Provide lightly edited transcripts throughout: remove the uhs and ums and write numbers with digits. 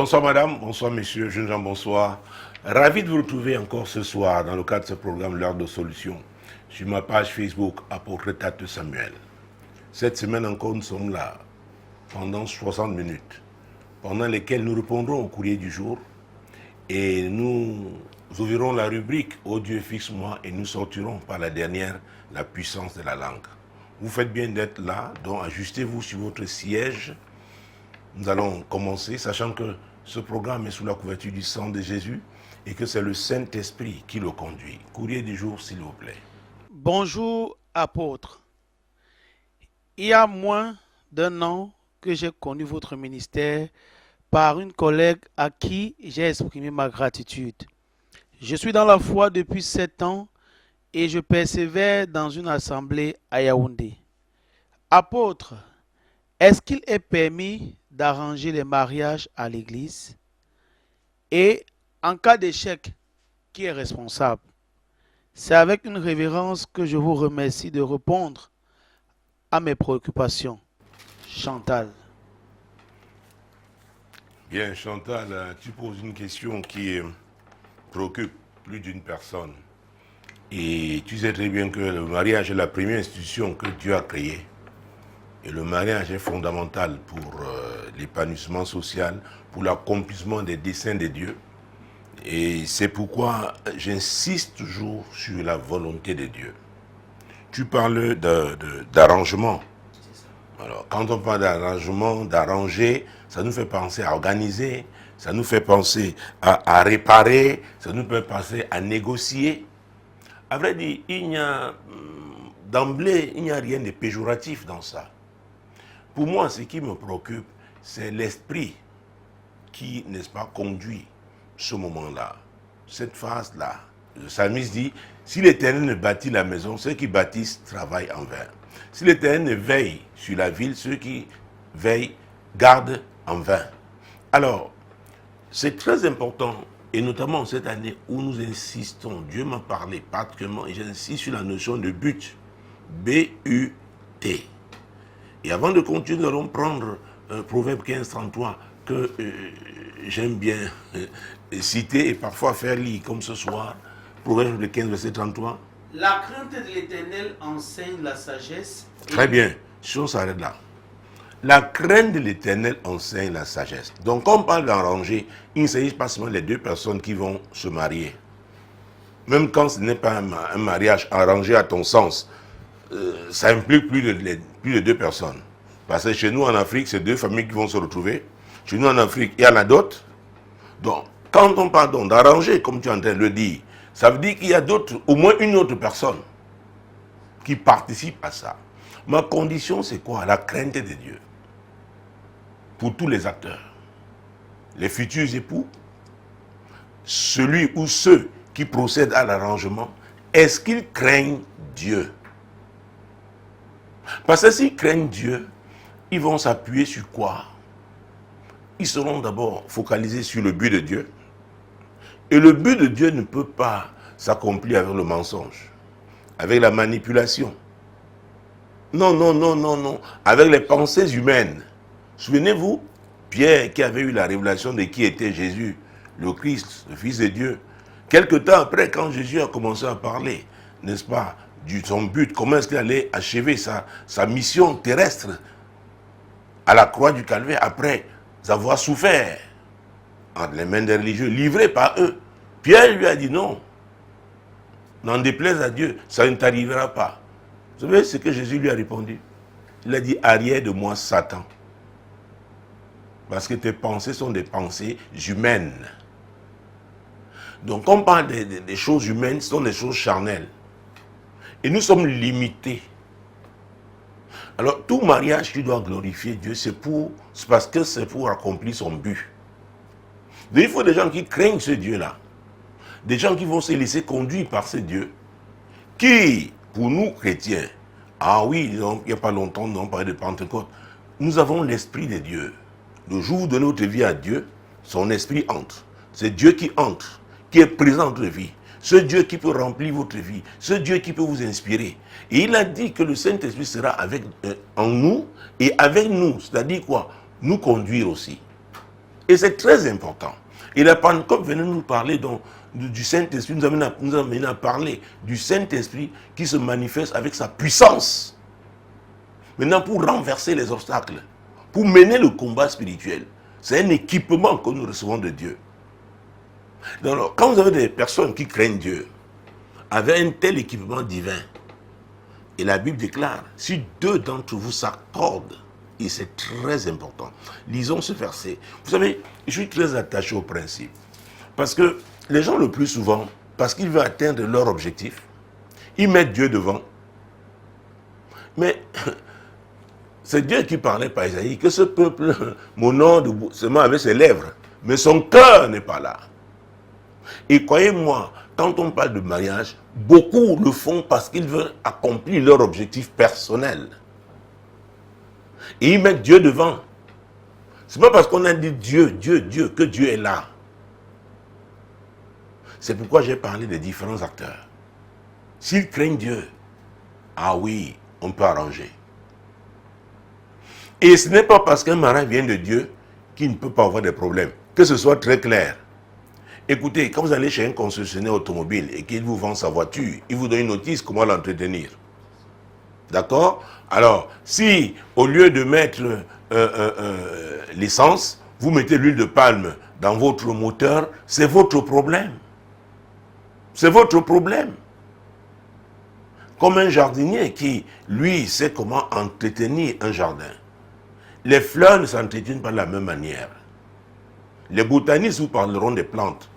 Bonsoir madame, bonsoir messieurs, jeunes gens, bonsoir. Ravi de vous retrouver encore ce soir dans le cadre de ce programme L'Heure de Solution sur ma page Facebook Apôtre Tate Samuel. Cette semaine encore, nous sommes là pendant 60 minutes, pendant lesquelles nous répondrons au courrier du jour et nous ouvrirons la rubrique « Ô Dieu, fixe-moi » et nous sortirons par la dernière « La puissance de la langue ». Vous faites bien d'être là, donc ajustez-vous sur votre siège. Nous allons commencer, sachant que ce programme est sous la couverture du sang de Jésus et que c'est le Saint-Esprit qui le conduit. Courrier du jour, s'il vous plaît. Bonjour, apôtre. Il y a moins d'un an que j'ai connu votre ministère par une collègue à qui j'ai exprimé ma gratitude. Je suis dans la foi depuis 7 ans et je persévère dans une assemblée à Yaoundé. Apôtre, est-ce qu'il est permis d'arranger les mariages à l'église? Et en cas d'échec, qui est responsable? C'est avec une révérence que je vous remercie de répondre à mes préoccupations. Chantal. Bien, Chantal, tu poses une question qui préoccupe plus d'une personne. Et tu sais très bien que le mariage est la première institution que Dieu a créée. Et le mariage est fondamental pour l'épanouissement social, pour l'accomplissement des desseins de Dieu. Et c'est pourquoi j'insiste toujours sur la volonté de Dieu. Tu parles d'arrangement. Alors, quand on parle d'arrangement, d'arranger, ça nous fait penser à organiser, ça nous fait penser à réparer, ça nous fait penser à négocier. À vrai dire, d'emblée, il n'y a rien de péjoratif dans ça. Pour moi, ce qui me préoccupe, c'est l'esprit qui, n'est-ce pas, conduit ce moment-là, cette phase-là. Le psalmiste dit, si l'Éternel ne bâtit la maison, ceux qui bâtissent travaillent en vain. Si l'Éternel ne veille sur la ville, ceux qui veillent gardent en vain. Alors, c'est très important, et notamment cette année où nous insistons, Dieu m'a parlé particulièrement, et j'insiste sur la notion de but, B-U-T. Et avant de continuer, nous allons prendre Proverbe 15-33 que j'aime bien citer et parfois faire lire, comme ce soir. Proverbe 15, verset 33. La crainte de l'Éternel enseigne la sagesse. Très bien, si on s'arrête là. La crainte de l'Éternel enseigne la sagesse. Donc, quand on parle d'arranger, il ne s'agit pas seulement des deux personnes qui vont se marier. Même quand ce n'est pas un mariage arrangé à ton sens, ça implique plus de deux personnes. Parce que chez nous en Afrique, c'est deux familles qui vont se retrouver. Chez nous en Afrique, il y en a d'autres. Donc, quand on parle d'arranger, comme tu es en train de le dire, ça veut dire qu'il y a d'autres, au moins une autre personne qui participe à ça. Ma condition, c'est quoi? La crainte de Dieu. Pour tous les acteurs. Les futurs époux, celui ou ceux qui procèdent à l'arrangement, est-ce qu'ils craignent Dieu? Parce que s'ils craignent Dieu, ils vont s'appuyer sur quoi? Ils seront d'abord focalisés sur le but de Dieu. Et le but de Dieu ne peut pas s'accomplir avec le mensonge, avec la manipulation. Non, non, non, non, non. Avec les pensées humaines. Souvenez-vous, Pierre qui avait eu la révélation de qui était Jésus, le Christ, le Fils de Dieu. Quelque temps après, quand Jésus a commencé à parler, n'est-ce pas, de son but, comment est-ce qu'il allait achever sa mission terrestre à la croix du Calvaire après avoir souffert entre les mains des religieux, livré par eux. Pierre lui a dit non, n'en déplaise à Dieu, ça ne t'arrivera pas. Vous savez ce que Jésus lui a répondu? Il a dit, arrière de moi Satan. Parce que tes pensées sont des pensées humaines. Donc quand on parle des choses humaines, ce sont des choses charnelles. Et nous sommes limités. Alors tout mariage qui doit glorifier Dieu, c'est parce que c'est pour accomplir son but. Donc, il faut des gens qui craignent ce Dieu-là. Des gens qui vont se laisser conduire par ce Dieu. Qui, pour nous chrétiens, ah oui, il n'y a pas longtemps, nous avons parlé de Pentecôte, nous avons l'Esprit de Dieu. Le jour de notre vie à Dieu, son Esprit entre. C'est Dieu qui entre, qui est présent dans notre vie. Ce Dieu qui peut remplir votre vie, ce Dieu qui peut vous inspirer. Et il a dit que le Saint-Esprit sera en nous et avec nous, c'est-à-dire quoi? Nous conduire aussi. Et c'est très important. Et la Pentecôte venait nous parler du Saint-Esprit, nous amène à parler du Saint-Esprit qui se manifeste avec sa puissance. Maintenant, pour renverser les obstacles, pour mener le combat spirituel, c'est un équipement que nous recevons de Dieu. Donc, quand vous avez des personnes qui craignent Dieu, avec un tel équipement divin, et la Bible déclare, si deux d'entre vous s'accordent, et c'est très important. Lisons ce verset. Vous savez, je suis très attaché au principe. Parce que les gens le plus souvent, parce qu'ils veulent atteindre leur objectif, ils mettent Dieu devant. Mais c'est Dieu qui parlait par Isaïe, que ce peuple m'honore seulement avec ses lèvres, mais son cœur n'est pas là. Et croyez-moi, quand on parle de mariage, beaucoup le font parce qu'ils veulent accomplir leur objectif personnel. Et ils mettent Dieu devant. Ce n'est pas parce qu'on a dit Dieu, que Dieu est là. C'est pourquoi j'ai parlé des différents acteurs. S'ils craignent Dieu, ah oui, on peut arranger. Et ce n'est pas parce qu'un mariage vient de Dieu qu'il ne peut pas avoir des problèmes. Que ce soit très clair. Écoutez, quand vous allez chez un concessionnaire automobile et qu'il vous vend sa voiture, il vous donne une notice comment l'entretenir. D'accord? Alors, si au lieu de mettre l'essence, vous mettez l'huile de palme dans votre moteur, c'est votre problème. C'est votre problème. Comme un jardinier qui, lui, sait comment entretenir un jardin. Les fleurs ne s'entretiennent pas de la même manière. Les botanistes vous parleront des plantes.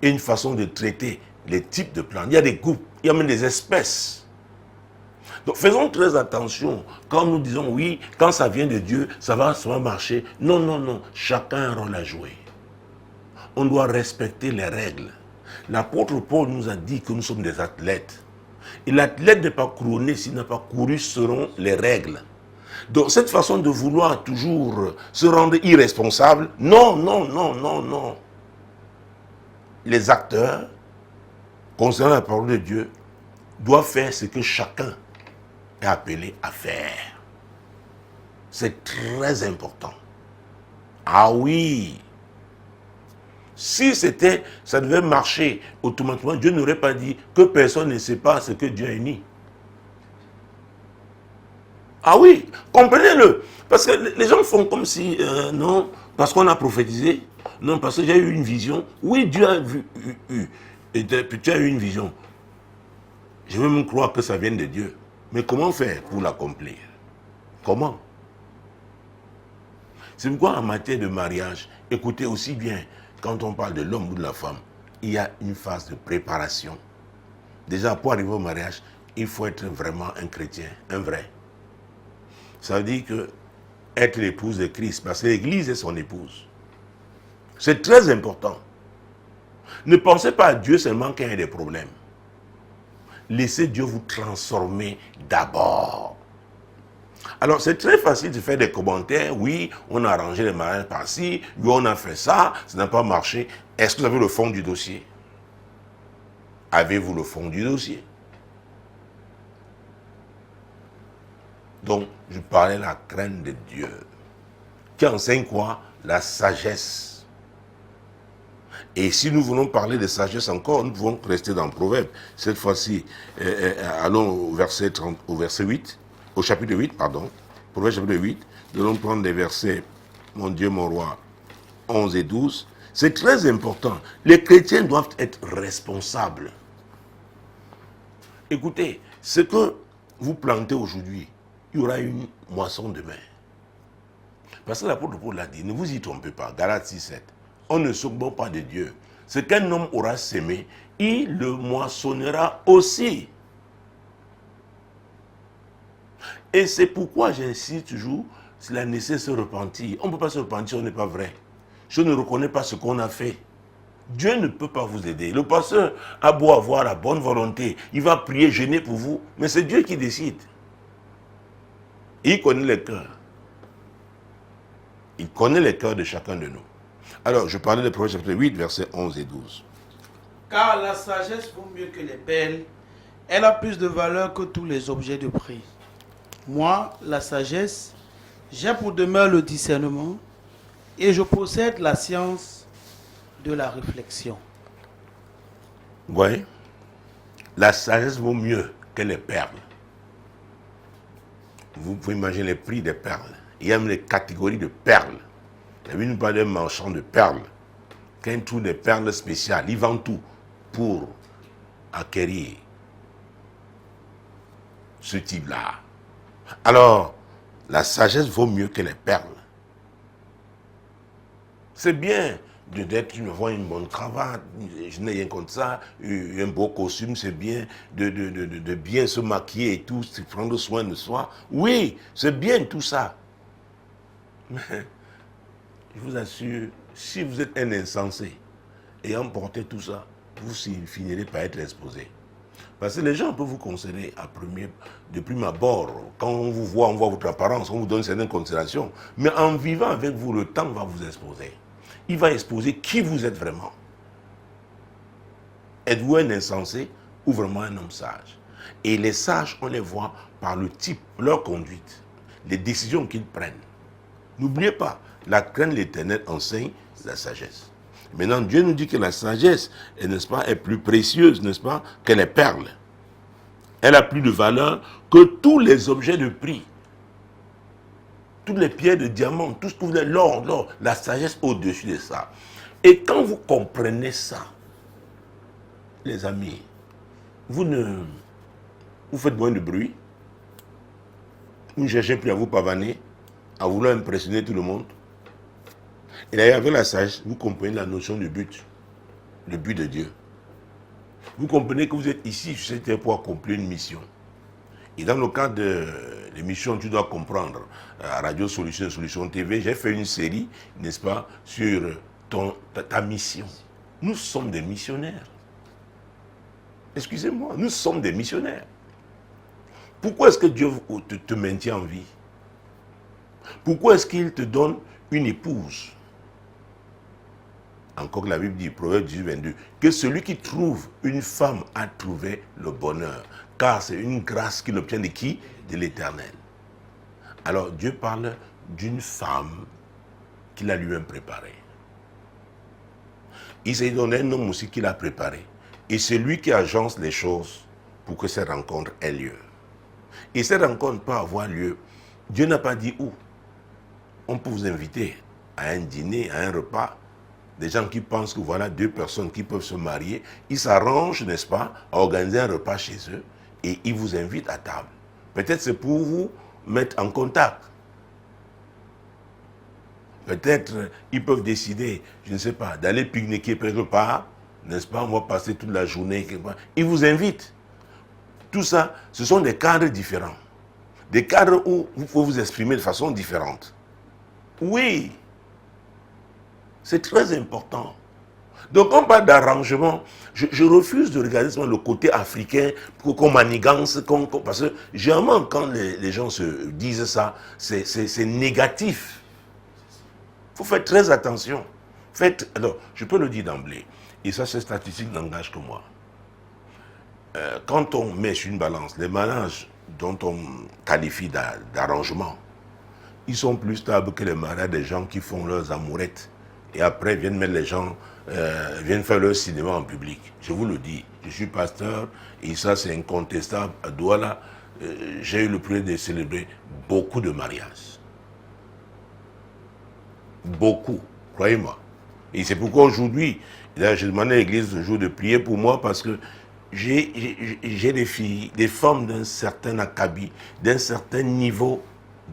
Et une façon de traiter les types de plantes. Il y a des groupes, il y a même des espèces. Donc faisons très attention quand nous disons oui, quand ça vient de Dieu, ça va marcher. Non, non, non. Chacun a un rôle à jouer. On doit respecter les règles. L'apôtre Paul nous a dit que nous sommes des athlètes. Et l'athlète n'est pas couronné s'il n'a pas couru selon les règles. Donc cette façon de vouloir toujours se rendre irresponsable, non, non, non, non, non. Les acteurs, concernant la parole de Dieu, doivent faire ce que chacun est appelé à faire. C'est très important. Ah oui. Si ça devait marcher automatiquement, Dieu n'aurait pas dit que personne ne sait pas ce que Dieu a uni. Ah oui, comprenez-le. Parce que les gens font comme si, non, parce qu'on a prophétisé, non, parce que j'ai eu une vision. Oui, Dieu a tu as eu une vision. Je veux même croire que ça vient de Dieu. Mais comment faire pour l'accomplir? Comment? C'est pourquoi en matière de mariage, écoutez aussi bien, quand on parle de l'homme ou de la femme, il y a une phase de préparation. Déjà, pour arriver au mariage, il faut être vraiment un chrétien, un vrai. Ça veut dire que être l'épouse de Christ, parce que l'Église est son épouse. C'est très important. Ne pensez pas à Dieu seulement quand il y a des problèmes. Laissez Dieu vous transformer d'abord. Alors, c'est très facile de faire des commentaires. Oui, on a arrangé les mariages par-ci. Oui, on a fait ça. Ça n'a pas marché. Est-ce que vous avez le fond du dossier? Avez-vous le fond du dossier? Donc, je parlais de la crainte de Dieu. Qui enseigne quoi? La sagesse. Et si nous voulons parler de sagesse encore, nous pouvons rester dans le Proverbe. Cette fois-ci, allons au verset 30, au verset 8, au chapitre 8, pardon. Proverbe chapitre 8, nous allons prendre les versets, mon Dieu, mon roi, 11 et 12. C'est très important. Les chrétiens doivent être responsables. Écoutez, ce que vous plantez aujourd'hui, il y aura une moisson demain. Parce que l'apôtre Paul l'a dit, ne vous y trompez pas, Galates 6, 7. On ne se moque pas de Dieu. Ce qu'un homme aura sémé, il le moissonnera aussi. Et c'est pourquoi j'insiste toujours sur la nécessité de se repentir. On ne peut pas se repentir si on n'est pas vrai. Je ne reconnais pas ce qu'on a fait. Dieu ne peut pas vous aider. Le pasteur a beau avoir la bonne volonté, il va prier, jeûner pour vous, mais c'est Dieu qui décide. Il connaît les cœurs. Il connaît les cœurs de chacun de nous. Alors, je parlais de Proverbe chapitre 8, versets 11 et 12. Car la sagesse vaut mieux que les perles. Elle a plus de valeur que tous les objets de prix. Moi, la sagesse, j'ai pour demeure le discernement. et je possède la science de la réflexion. Vous voyez, la sagesse vaut mieux que les perles. Vous pouvez imaginer les prix des perles. Il y a même les catégories de perles. Il y a une part d'un marchand de perles. Quand il trouve des perles spéciales, il vend tout pour acquérir ce type-là. Alors, la sagesse vaut mieux que les perles. C'est bien d'être, je me vois une bonne cravate, je n'ai rien contre ça, un beau costume, c'est bien, de bien se maquiller et tout, de prendre soin de soi. Oui, c'est bien tout ça. Mais, je vous assure, si vous êtes un insensé, ayant porté tout ça, vous finirez par être exposé. Parce que les gens peuvent vous considérer de prime abord. Quand on vous voit, on voit votre apparence, on vous donne certaines considérations. Mais en vivant avec vous, le temps va vous exposer. Il va exposer qui vous êtes vraiment. Êtes-vous un insensé ou vraiment un homme sage? Et les sages, on les voit par le type, leur conduite, les décisions qu'ils prennent. N'oubliez pas, la crainte de l'Éternel enseigne la sagesse. Maintenant, Dieu nous dit que la sagesse, n'est-ce pas, est plus précieuse, n'est-ce pas, que les perles. Elle a plus de valeur que tous les objets de prix. Toutes les pierres de diamant, tout ce que vous avez, l'or, la sagesse au-dessus de ça. Et quand vous comprenez ça, les amis, vous faites moins de bruit, vous ne cherchez plus à vous pavaner, à vouloir impressionner tout le monde. Et d'ailleurs, avec la sagesse, vous comprenez la notion du but, le but de Dieu. Vous comprenez que vous êtes ici sur cette terre pour accomplir une mission. Et dans le cadre de l'émission Tu dois comprendre, à Radio Solution, Solution TV, j'ai fait une série, n'est-ce pas, sur ta mission. Nous sommes des missionnaires. Excusez-moi, nous sommes des missionnaires. Pourquoi est-ce que Dieu te maintient en vie? Pourquoi est-ce qu'il te donne une épouse? Encore que la Bible dit, Proverbe 18, 22, que celui qui trouve une femme a trouvé le bonheur. Car c'est une grâce qu'il obtient de qui? De l'Éternel. Alors Dieu parle d'une femme qu'il a lui-même préparée. Il s'est donné un homme aussi qu'il a préparé. Et c'est lui qui agence les choses pour que cette rencontre ait lieu. Et cette rencontre peut avoir lieu. Dieu n'a pas dit où. On peut vous inviter à un dîner, à un repas. Des gens qui pensent que voilà deux personnes qui peuvent se marier, ils s'arrangent, n'est-ce pas, à organiser un repas chez eux et ils vous invitent à table. Peut-être c'est pour vous mettre en contact. Peut-être ils peuvent décider, je ne sais pas, d'aller pique-niquer quelque part, n'est-ce pas, on va passer toute la journée quelque part. Ils vous invitent. Tout ça, ce sont des cadres différents. Des cadres où vous pouvez vous exprimer de façon différente. Oui. C'est très important. Donc, on parle d'arrangement. Je refuse de regarder seulement le côté africain comme manigance, parce que généralement, quand les gens se disent ça, c'est négatif. Il faut faire très attention. Alors, je peux le dire d'emblée, et ça, ces statistiques n'engagent que moi. Quand on met sur une balance les mariages dont on qualifie d'arrangement, ils sont plus stables que les mariages des gens qui font leurs amourettes. Et après, viennent mettre les gens, viennent faire leur cinéma en public. Je vous le dis, je suis pasteur, et ça c'est incontestable. À Douala, j'ai eu le privilège de célébrer beaucoup de mariages. Beaucoup, croyez-moi. Et c'est pourquoi aujourd'hui, je demandé à l'église toujours de prier pour moi, parce que j'ai des filles, des femmes d'un certain acabit, d'un certain niveau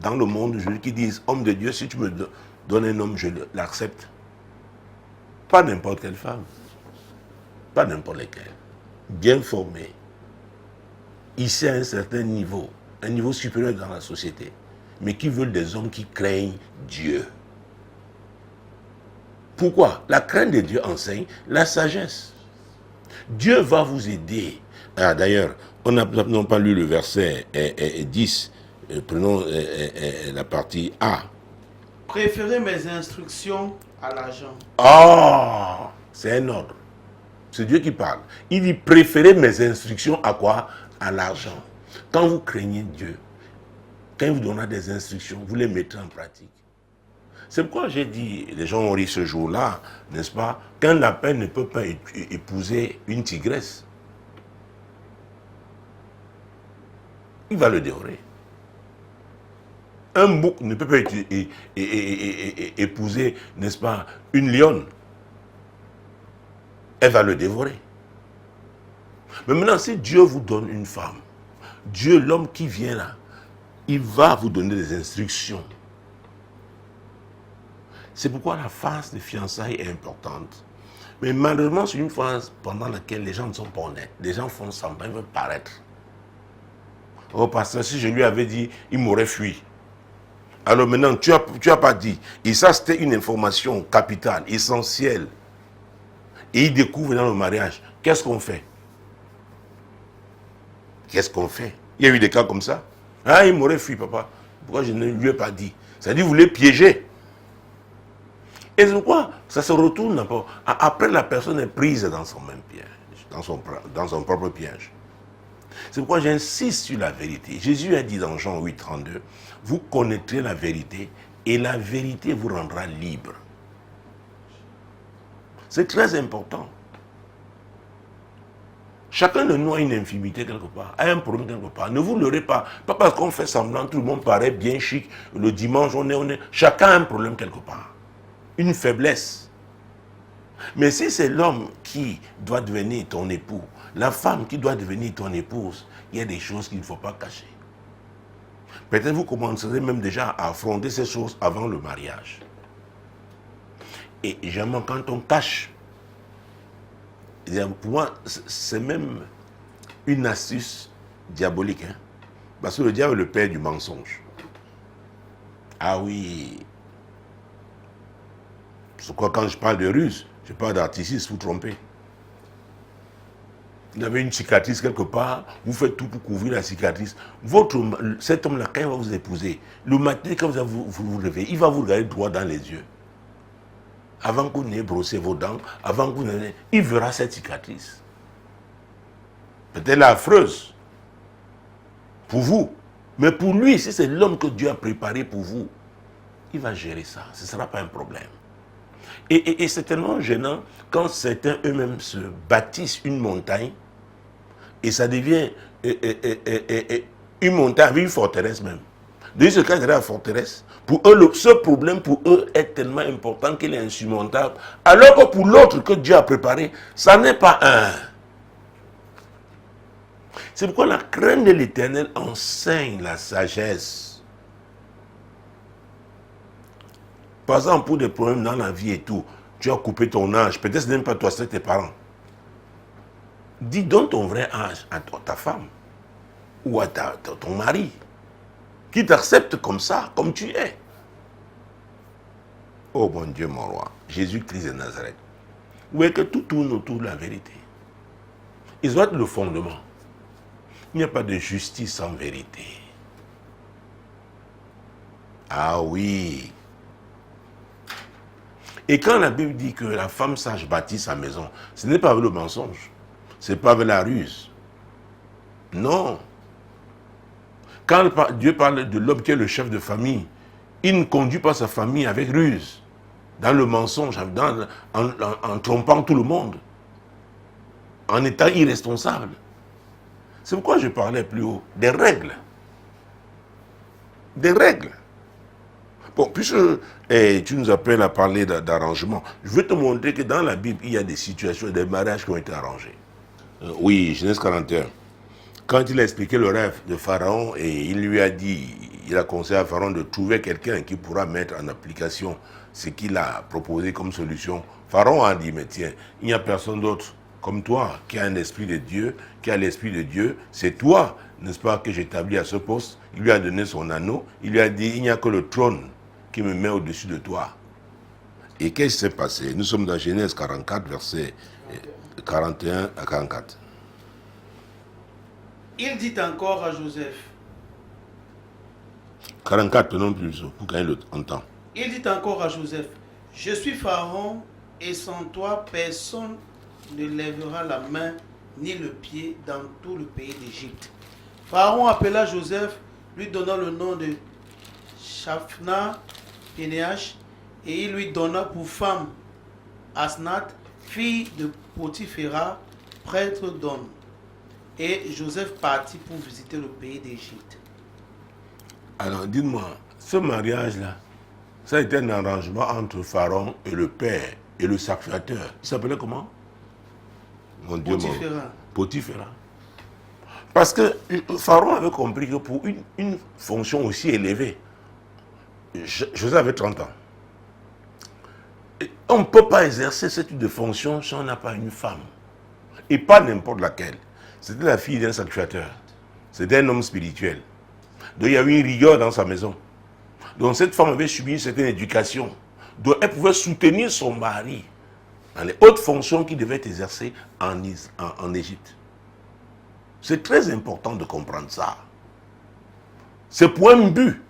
dans le monde aujourd'hui qui disent, homme de Dieu, si tu me donnes un homme, je l'accepte. Pas n'importe quelle femme, pas n'importe lesquelles, bien formée, ici à un certain niveau, un niveau supérieur dans la société, mais qui veulent des hommes qui craignent Dieu. Pourquoi? La crainte de Dieu enseigne la sagesse. Dieu va vous aider. Ah, d'ailleurs, on n'a pas lu le verset 10, prenons la partie A. Préférez mes instructions à l'argent. Ah, c'est un ordre. C'est Dieu qui parle. Il dit préférez mes instructions à quoi? À l'argent. Quand vous craignez Dieu, quand il vous donnera des instructions, vous les mettrez en pratique. C'est pourquoi j'ai dit, les gens ont ri ce jour-là, n'est-ce pas, qu'un lapin ne peut pas épouser une tigresse. Il va le dévorer. Un bouc ne peut pas épouser, n'est-ce pas, une lionne. Elle va le dévorer. Mais maintenant, si Dieu vous donne une femme, Dieu, l'homme qui vient là, il va vous donner des instructions. C'est pourquoi la phase de fiançailles est importante. Mais malheureusement, c'est une phase pendant laquelle les gens ne sont pas honnêtes. Les gens font semblant, ils veulent paraître. Oh, pasteur, si je lui avais dit, il m'aurait fui. Alors maintenant, tu as pas dit. Et ça, c'était une information capitale, essentielle. Et il découvre dans le mariage. Qu'est-ce qu'on fait? Qu'est-ce qu'on fait? Il y a eu des cas comme ça. Ah, il m'aurait fui, papa. Pourquoi je ne lui ai pas dit? C'est-à-dire, vous voulez piéger. Et c'est pourquoi ça se retourne d'abord. Après, la personne est prise dans son même piège, dans son propre piège. C'est pourquoi j'insiste sur la vérité. Jésus a dit dans Jean 8, 32, vous connaîtrez la vérité et la vérité vous rendra libre. C'est très important. Chacun de nous a une infimité quelque part, a un problème quelque part. Ne vous leurrez pas. Pas parce qu'on fait semblant, tout le monde paraît bien chic. Le dimanche, on est. Chacun a un problème quelque part. Une faiblesse. Mais si c'est l'homme qui doit devenir ton époux, la femme qui doit devenir ton épouse, il y a des choses qu'il ne faut pas cacher. Peut-être vous commencerez même déjà à affronter ces choses avant le mariage. Et généralement, quand on cache, pour moi, c'est même une astuce diabolique. Hein? Parce que le diable est le père du mensonge. Ah oui. C'est quoi, quand je parle de ruse, je parle d'artifice pour tromper. Vous avez une cicatrice quelque part, vous faites tout pour couvrir la cicatrice. Cet homme-là, quand il va vous épouser, le matin, quand vous vous réveillez, il va vous regarder droit dans les yeux. Avant que vous n'ayez brossé vos dents, avant que vous n'ayez... Il verra cette cicatrice. Peut-être affreuse pour vous. Mais pour lui, si c'est l'homme que Dieu a préparé pour vous, il va gérer ça. Ce ne sera pas un problème. Et c'est tellement gênant quand certains eux-mêmes se bâtissent une montagne et ça devient une montagne avec une forteresse même. De ce cas, la forteresse, pour eux, ce problème pour eux est tellement important qu'il est insurmontable. Alors que pour l'autre que Dieu a préparé, ça n'est pas un. C'est pourquoi la crainte de l'Éternel enseigne la sagesse. Par exemple, pour des problèmes dans la vie et tout, tu as coupé ton âge, peut-être ce n'est même pas toi, c'est tes parents. Dis donc ton vrai âge à ta femme ou à ton mari, qui t'accepte comme ça, comme tu es. Oh mon Dieu, mon roi, Jésus-Christ de Nazareth. Vous voyez que tout tourne autour de la vérité. Il doit être le fondement. Il n'y a pas de justice sans vérité. Ah oui. Et quand la Bible dit que la femme sage bâtit sa maison, ce n'est pas avec le mensonge. Ce n'est pas avec la ruse. Non. Quand Dieu parle de l'homme qui est le chef de famille, il ne conduit pas sa famille avec ruse, dans le mensonge, en trompant tout le monde, en étant irresponsable. C'est pourquoi je parlais plus haut des règles. Des règles. Bon, puisque tu nous appelles à parler d'arrangement, je vais te montrer que dans la Bible, il y a des situations, des mariages qui ont été arrangés. Oui, Genèse 41. Quand il a expliqué le rêve de Pharaon, et il lui a dit, il a conseillé à Pharaon de trouver quelqu'un qui pourra mettre en application ce qu'il a proposé comme solution. Pharaon a dit, mais tiens, il n'y a personne d'autre comme toi qui a un esprit de Dieu, qui a l'esprit de Dieu. C'est toi, n'est-ce pas, que j'établis à ce poste. Il lui a donné son anneau. Il lui a dit, il n'y a que le trône qui me met au-dessus de toi. Et qu'est-ce qui s'est passé? Nous sommes dans Genèse 44, versets 41 à 44. Il dit encore à Joseph. 44, non plus, pour gagner le temps. Il dit encore à Joseph, je suis Pharaon et sans toi, personne ne lèvera la main ni le pied dans tout le pays d'Égypte. Pharaon appela Joseph, lui donnant le nom de Shaphna Pénéach, Et il lui donna pour femme Asnath, fille de Potiphéra, prêtre d'On. Et Joseph partit pour visiter le pays d'Égypte. Alors, dites-moi, ce mariage-là, ça a été un arrangement entre Pharaon et le père et le sacrificateur. Il s'appelait comment? Mon Dieu, Potiphéra. Potiphéra. Parce que Pharaon avait compris que pour une fonction aussi élevée, Joseph avait 30 ans. Et on ne peut pas exercer ce type de fonction si on n'a pas une femme. Et pas n'importe laquelle. C'était la fille d'un sacrificateur. C'était un homme spirituel. Donc il y avait une rigueur dans sa maison. Donc cette femme avait subi une certaine éducation. Donc elle pouvait soutenir son mari dans les hautes fonctions qu'il devait exercer en Égypte. C'est très important de comprendre ça. C'est pour un but.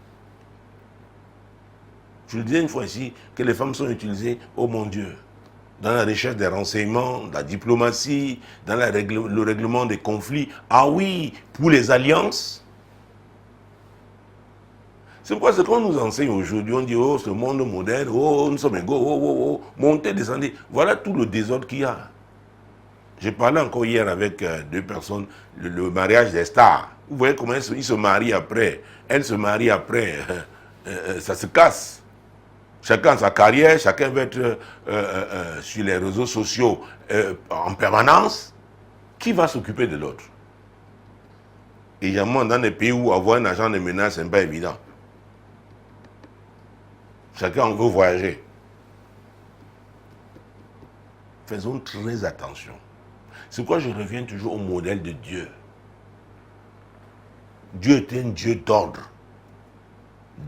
Je le disais une fois ici, que les femmes sont utilisées, oh mon Dieu, dans la recherche des renseignements, la diplomatie, dans le règlement des conflits. Ah oui, pour les alliances. C'est pourquoi ce qu'on nous enseigne aujourd'hui, on dit, oh, ce monde moderne, oh, nous sommes égaux, oh, oh, oh, montez, descendez. Voilà tout le désordre qu'il y a. J'ai parlé encore hier avec deux personnes, le mariage des stars. Vous voyez comment ils se marient après. Elle se marie après, ça se casse. Chacun sa carrière, chacun veut être sur les réseaux sociaux en permanence. Qui va s'occuper de l'autre? Et également dans des pays où avoir un agent de ménage, ce n'est pas évident. Chacun veut voyager. Faisons très attention. C'est pourquoi je reviens toujours au modèle de Dieu. Dieu est un Dieu d'ordre.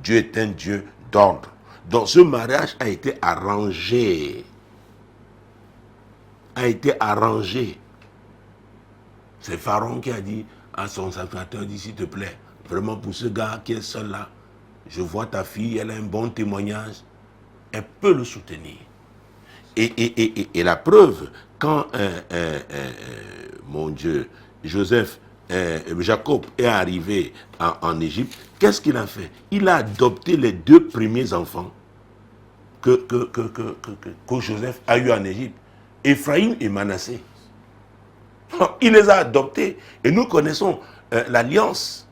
Dieu est un Dieu d'ordre. Donc ce mariage a été arrangé. C'est Pharaon qui a dit à son sacrificateur, dit s'il te plaît, vraiment pour ce gars qui est seul là, je vois ta fille, elle a un bon témoignage, elle peut le soutenir. Et la preuve, quand, mon Dieu, Jacob est arrivé en Égypte, qu'est-ce qu'il a fait? Il a adopté les deux premiers enfants que Joseph a eu en Égypte, Ephraïm et Manassé. Il les a adoptés. Et nous connaissons l'alliance.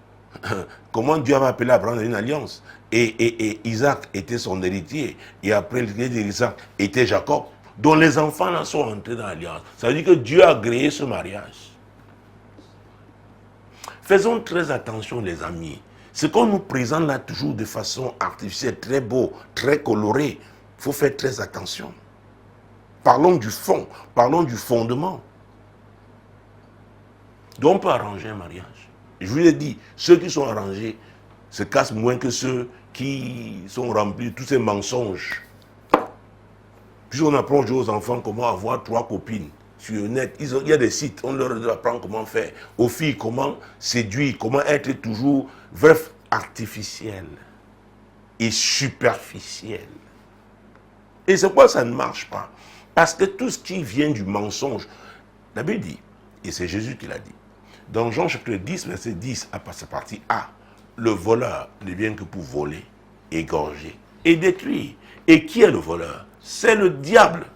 Comment Dieu avait appelé Abraham à une alliance. Et Isaac était son héritier. Et après l'héritier d'Isaac était Jacob. Dont les enfants là sont entrés dans l'alliance. Ça veut dire que Dieu a agréé ce mariage. Faisons très attention les amis. Ce qu'on nous présente là toujours de façon artificielle, très beau, très coloré. Il faut faire très attention. Parlons du fond, parlons du fondement. Donc on peut arranger un mariage. Je vous l'ai dit, ceux qui sont arrangés se cassent moins que ceux qui sont remplis de tous ces mensonges. Puisqu'on apprend aux enfants comment avoir 3 copines sur le net. Il y a des sites, on leur apprend comment faire. Aux filles, comment séduire, comment être toujours, bref, artificiel et superficiel. Et c'est pourquoi ça ne marche pas. Parce que tout ce qui vient du mensonge, la Bible dit, et c'est Jésus qui l'a dit, dans Jean chapitre 10, verset 10, à sa partie A, le voleur ne vient que pour voler, égorger et détruire. Et qui est le voleur? C'est le diable.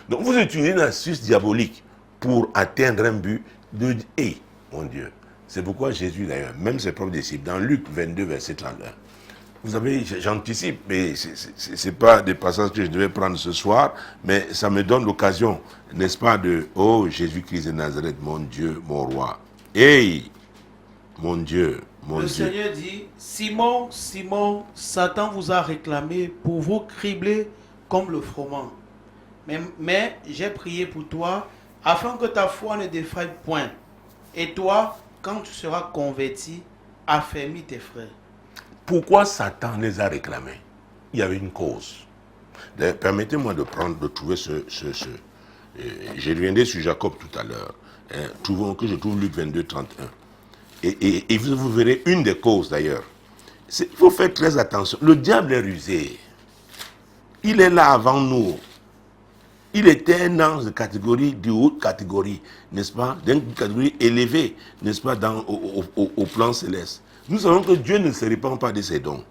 Donc vous utilisez une astuce diabolique pour atteindre un but de... Hey, mon Dieu, c'est pourquoi Jésus d'ailleurs, même ses propres disciples, dans Luc 22, verset 31, vous savez, j'anticipe, mais ce n'est pas des passages que je devais prendre ce soir, mais ça me donne l'occasion, n'est-ce pas, de « Oh, Jésus-Christ de Nazareth, mon Dieu, mon roi. » Hey, mon Dieu, mon Dieu. Le Seigneur dit, Simon, Simon, Satan vous a réclamé pour vous cribler comme le froment. Mais j'ai prié pour toi, afin que ta foi ne défaille point. Et toi, quand tu seras converti, affermis tes frères. Pourquoi Satan les a réclamés? Il y avait une cause. Permettez-moi de trouver je reviendrai sur Jacob tout à l'heure. Que je trouve Luc 22, 31. Et vous verrez une des causes d'ailleurs. Il faut faire très attention. Le diable est rusé. Il est là avant nous. Il était un ange de catégorie, de haute catégorie, n'est-ce pas? D'une catégorie élevée, n'est-ce pas, au plan céleste. Nous savons que Dieu ne se répand pas de ses dons.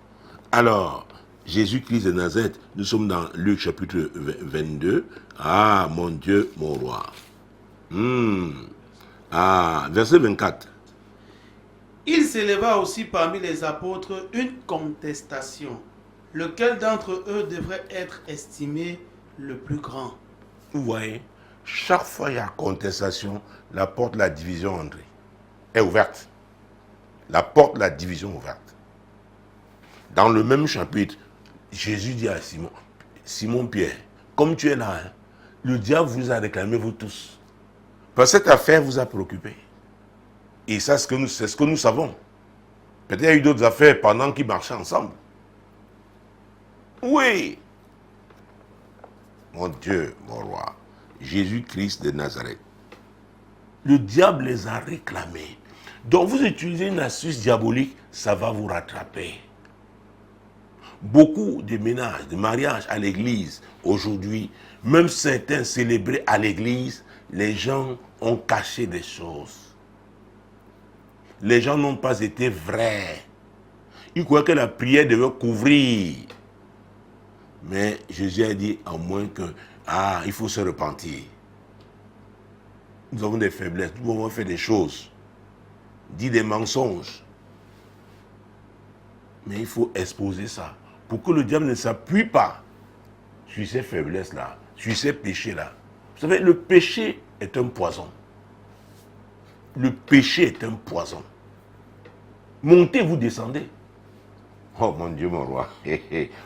Alors, Jésus-Christ de Nazareth. Nous sommes dans Luc chapitre 22. Ah, mon Dieu, mon roi. Ah, verset 24. Il s'éleva aussi parmi les apôtres une contestation. Lequel d'entre eux devrait être estimé le plus grand? Vous voyez, chaque fois il y a contestation, la porte de la division André est ouverte. La porte de la division est ouverte. Dans le même chapitre, Jésus dit à Simon, Simon Pierre, comme tu es là, hein, le diable vous a réclamé vous tous. Parce que cette affaire vous a préoccupé. Et ça, c'est ce que nous savons. Peut-être qu'il y a eu d'autres affaires pendant qu'ils marchaient ensemble. Oui. Mon Dieu, mon roi, Jésus-Christ de Nazareth. Le diable les a réclamés. Donc vous utilisez une astuce diabolique, ça va vous rattraper. Beaucoup de ménages, de mariages à l'église, aujourd'hui, même certains célébrés à l'église, les gens ont caché des choses. Les gens n'ont pas été vrais. Ils croyaient que la prière devait couvrir. Mais Jésus a dit à moins que, il faut se repentir. Nous avons des faiblesses, nous pouvons faire des choses, dire des mensonges. Mais il faut exposer ça, pour que le diable ne s'appuie pas sur ces faiblesses-là, sur ces péchés-là. Vous savez, le péché est un poison. Le péché est un poison. Montez, vous descendez. Oh mon Dieu, mon roi.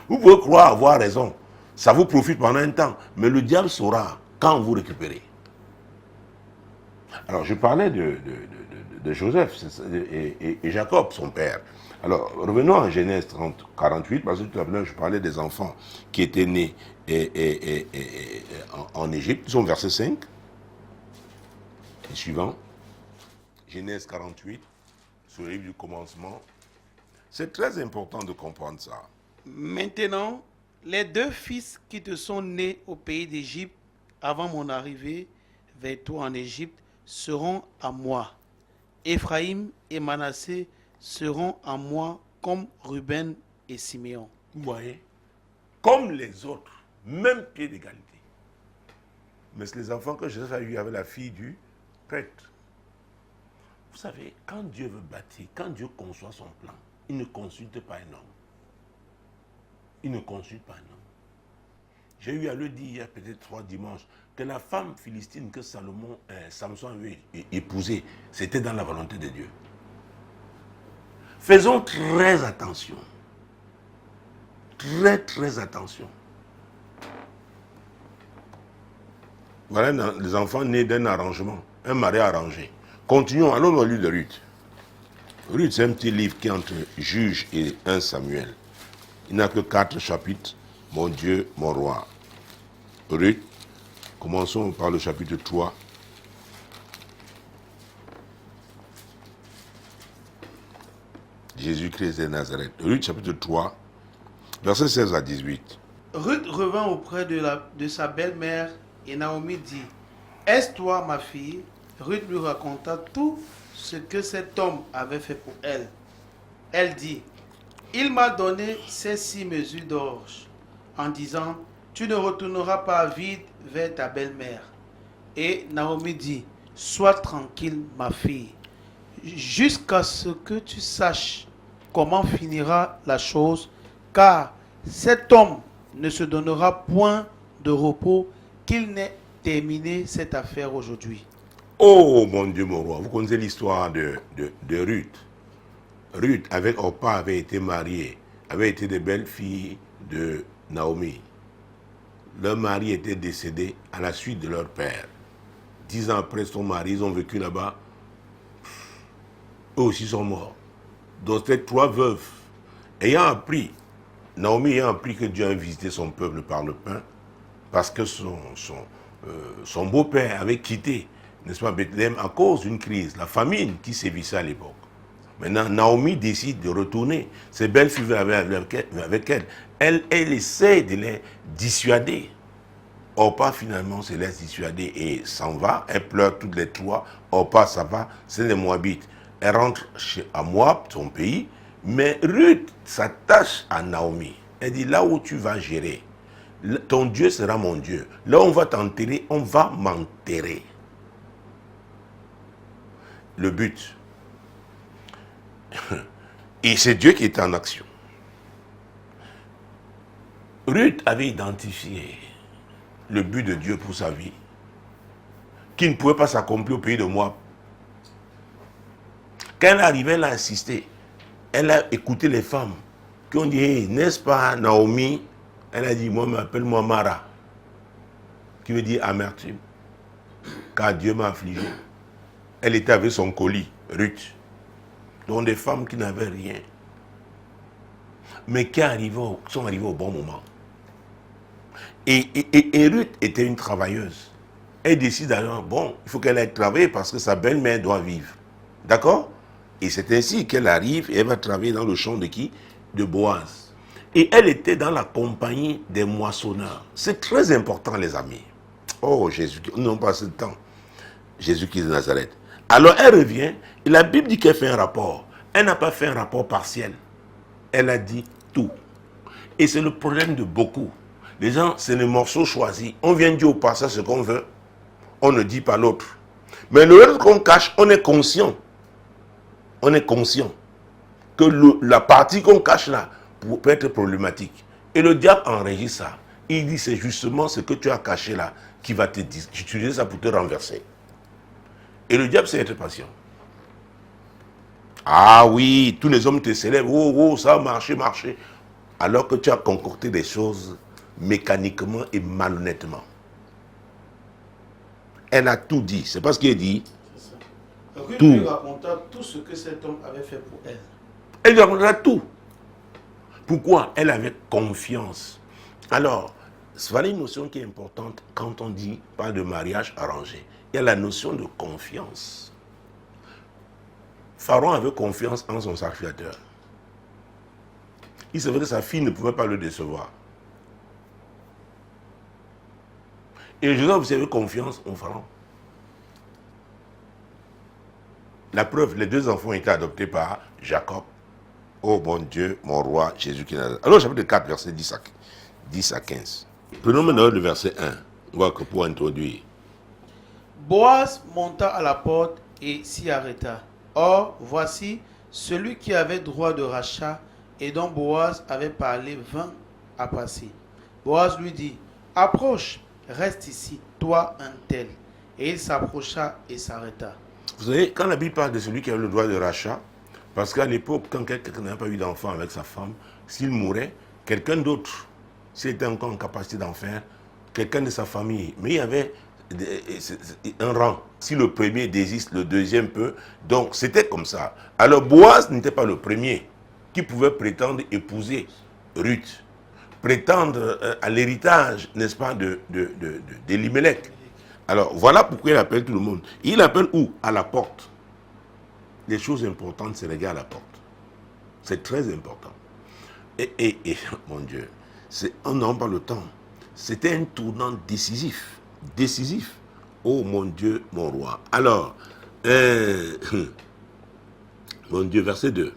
Vous pouvez croire avoir raison. Ça vous profite pendant un temps. Mais le diable saura quand vous récupérez. Alors, je parlais de Joseph et Jacob, son père. Alors, revenons en Genèse 48, parce que tout à l'heure, je parlais des enfants qui étaient nés en Égypte. Ils sont verset 5. Et suivant. Genèse 48, sur le livre du commencement. C'est très important de comprendre ça. Maintenant, les deux fils qui te sont nés au pays d'Égypte avant mon arrivée vers toi en Égypte seront à moi. Éphraïm et Manassé seront à moi comme Ruben et Siméon. Vous voyez, comme les autres, même pied d'égalité. Mais c'est les enfants que Joseph a eu avec la fille du prêtre. Vous savez, quand Dieu veut bâtir, quand Dieu conçoit son plan, il ne consulte pas un homme. Il ne consulte pas un homme. J'ai eu à le dire il y a peut-être 3 dimanches que la femme philistine que Samson avait épousée, c'était dans la volonté de Dieu. Faisons très attention. Très, très attention. Voilà les enfants nés d'un arrangement, un mariage arrangé. Continuons, allons dans le livre de Ruth. Ruth, c'est un petit livre qui est entre Juge et 1 Samuel. Il n'a que 4 chapitres. Mon Dieu, mon roi. Ruth, commençons par le chapitre 3. Jésus-Christ de Nazareth. Ruth, chapitre 3, versets 16 à 18. Ruth revint auprès de sa belle-mère et Naomi dit, « Est-ce toi ma fille ?» Ruth lui raconta tout ce que cet homme avait fait pour elle. Elle dit, « Il m'a donné ces 6 mesures d'orge en disant, tu ne retourneras pas vide vers ta belle-mère. » Et Naomi dit, « Sois tranquille ma fille, jusqu'à ce que tu saches comment finira la chose, car cet homme ne se donnera point de repos qu'il n'ait terminé cette affaire aujourd'hui. » Oh mon Dieu, mon roi, vous connaissez l'histoire de Ruth. Ruth, avec Orpa, avait été mariée, avait été des belles filles de Naomi. Leur mari était décédé à la suite de leur père. 10 ans après son mari, ils ont vécu là-bas. Eux aussi sont morts. Donc, ces 3 veuves, Naomi ayant appris que Dieu a visité son peuple par le pain, parce que son beau-père avait quitté, n'est-ce pas, Bethléem à cause d'une crise, la famine qui sévissait à l'époque. Maintenant, Naomi décide de retourner. Ses belles filles avec elle. Elle essaie de les dissuader. Orpa finalement se laisse dissuader et s'en va. Elle pleure toutes les 3. Orpa, ça va, c'est les Moabites. Elle rentre à Moab, son pays. Mais Ruth s'attache à Naomi. Elle dit, là où tu vas gérer, ton Dieu sera mon Dieu. Là où on va t'enterrer, on va m'enterrer. Le but. Et c'est Dieu qui est en action. Ruth avait identifié le but de Dieu pour sa vie, qui ne pouvait pas s'accomplir au pays de Moab. Quand elle est arrivée, elle a insisté. Elle a écouté les femmes qui ont dit, hey, n'est-ce pas Naomi? Elle a dit, moi, appelle-moi Mara, qui veut dire amertume, car Dieu m'a affligé. Elle était avec son colis, Ruth. Donc des femmes qui n'avaient rien, mais qui sont arrivées au bon moment. Et Ruth était une travailleuse. Elle décide alors, bon, il faut qu'elle aille travailler parce que sa belle-mère doit vivre. D'accord? Et c'est ainsi qu'elle arrive et elle va travailler dans le champ de qui? De Boaz. Et elle était dans la compagnie des moissonneurs. C'est très important, les amis. Oh, Jésus, nous n'avons pas assez de temps. Jésus-Christ de Nazareth. Alors elle revient, et la Bible dit qu'elle fait un rapport. Elle n'a pas fait un rapport partiel. Elle a dit tout. Et c'est le problème de beaucoup. Les gens, c'est les morceaux choisis. On vient dire au passage ce qu'on veut. On ne dit pas l'autre. Mais le reste qu'on cache, on est conscient. On est conscient que la partie qu'on cache là peut être problématique. Et le diable enregistre ça. Il dit c'est justement ce que tu as caché là qui va te dire. J'utilise ça pour te renverser. Et le diable, c'est être patient. Ah oui, tous les hommes te célèbrent. Oh, oh, ça a marché, marché. Alors que tu as concocté des choses mécaniquement et malhonnêtement. Elle a tout dit. C'est pas ce qu'elle dit. Ruth Tout. lui raconta tout ce que cet homme avait fait pour elle. Elle lui racontera tout. Pourquoi? Elle avait confiance. Alors, c'est une notion qui est importante quand on dit pas de mariage arrangé. Il y a la notion de confiance. Pharaon avait confiance en son sacrificateur. Il savait que sa fille ne pouvait pas le décevoir. Et Joseph, vous avez confiance en Pharaon. La preuve, les deux enfants ont été adoptés par Jacob. Oh mon Dieu, mon roi, Jésus qui n'a... Alors, chapitre 4, verset 10 à 15. Prenons maintenant le verset 1. On va que pour introduire. Boaz monta à la porte et s'y arrêta. Or, voici, celui qui avait droit de rachat et dont Boaz avait parlé vint à passer. Boaz lui dit, approche, reste ici, toi un tel. Et il s'approcha et s'arrêta. Vous savez, quand la Bible parle de celui qui a le droit de rachat, parce qu'à l'époque, quand quelqu'un n'a pas eu d'enfant avec sa femme, s'il mourait, quelqu'un d'autre, s'il était encore en capacité d'en faire, quelqu'un de sa famille, mais il y avait un rang. Si le premier désiste, le deuxième peut. Donc, c'était comme ça. Alors, Boaz n'était pas le premier qui pouvait prétendre épouser Ruth, prétendre à l'héritage, n'est-ce pas, d'Elimelech. Alors, voilà pourquoi il appelle tout le monde. Il appelle où? À la porte. Les choses importantes, c'est les gars à la porte. C'est très important. Et mon Dieu, on n'en parle pas le temps. C'était un tournant décisif. Décisif. Oh mon Dieu, mon roi. Alors, mon Dieu, verset 2.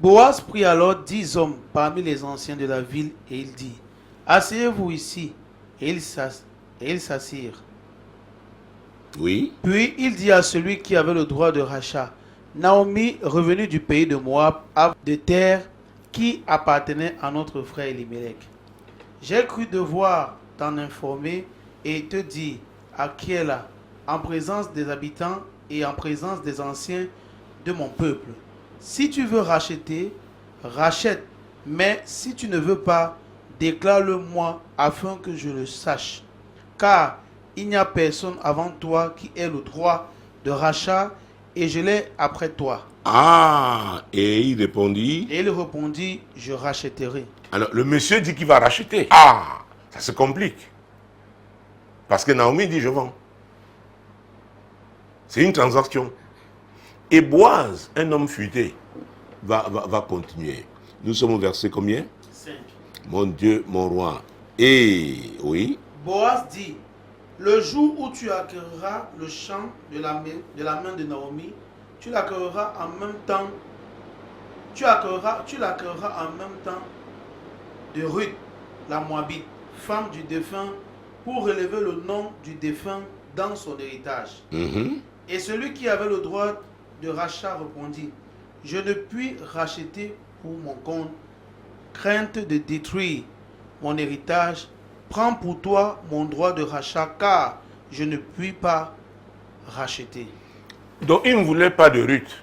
Boaz prit alors 10 hommes parmi les anciens de la ville et il dit, asseyez-vous ici. Et ils s'assirent. Oui. Puis il dit à celui qui avait le droit de rachat, Naomi, revenue du pays de Moab, a des terres qui appartenaient à notre frère Elimelech. J'ai cru devoir t'en informer et te dire à qui elle a, en présence des habitants et en présence des anciens de mon peuple. Si tu veux racheter, rachète, mais si tu ne veux pas, déclare-le-moi afin que je le sache. Car il n'y a personne avant toi qui ait le droit de rachat et je l'ai après toi. Ah, et il répondit. Et il répondit, je rachèterai. Alors, le monsieur dit qu'il va racheter. Ah, ça se complique. Parce que Naomi dit, je vends. C'est une transaction. Et Boaz, un homme futé, va continuer. Nous sommes au verset combien? 5. Mon Dieu, mon roi. Et, oui. Boaz dit, le jour où tu acquerras le champ de la main de Naomi, tu l'acquerras en même temps. Tu l'acquerras en même temps de Ruth, la Moabite, femme du défunt, pour relever le nom du défunt dans son héritage. Et celui qui avait le droit de rachat répondit, je ne puis racheter pour mon compte, crainte de détruire mon héritage. Prends pour toi mon droit de rachat, car je ne puis pas racheter. Donc il ne voulait pas de Ruth.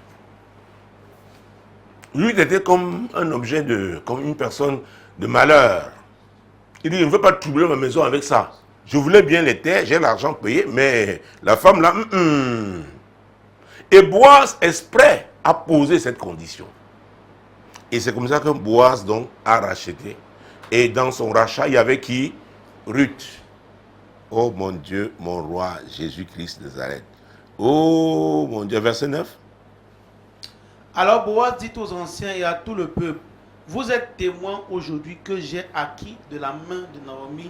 Ruth était comme un objet comme une personne de malheur. Il dit, je ne veux pas troubler ma maison avec ça. Je voulais bien les terres, j'ai l'argent payé, mais la femme là, Et Boaz, exprès, a posé cette condition. Et c'est comme ça que Boaz donc a racheté. Et dans son rachat, il y avait qui? Ruth. Oh mon Dieu, mon roi, Jésus-Christ de Nazareth. Oh mon Dieu, verset 9. Alors Boaz dit aux anciens et à tout le peuple, vous êtes témoins aujourd'hui que j'ai acquis de la main de Naomi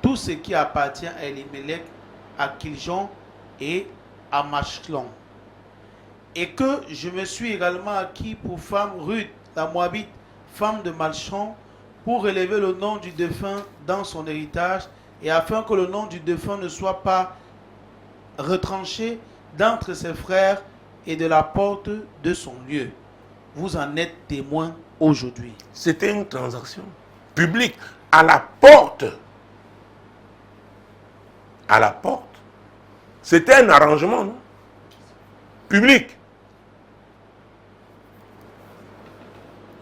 tout ce qui appartient à Elimelech, à Kiljon et à Machlon. Et que je me suis également acquis pour femme Ruth, la Moabite, femme de Machlon, pour relever le nom du défunt dans son héritage, et afin que le nom du défunt ne soit pas retranché d'entre ses frères et de la porte de son lieu. Vous en êtes témoins aujourd'hui. C'était une transaction publique à la porte. À la porte. C'était un arrangement, non? Public.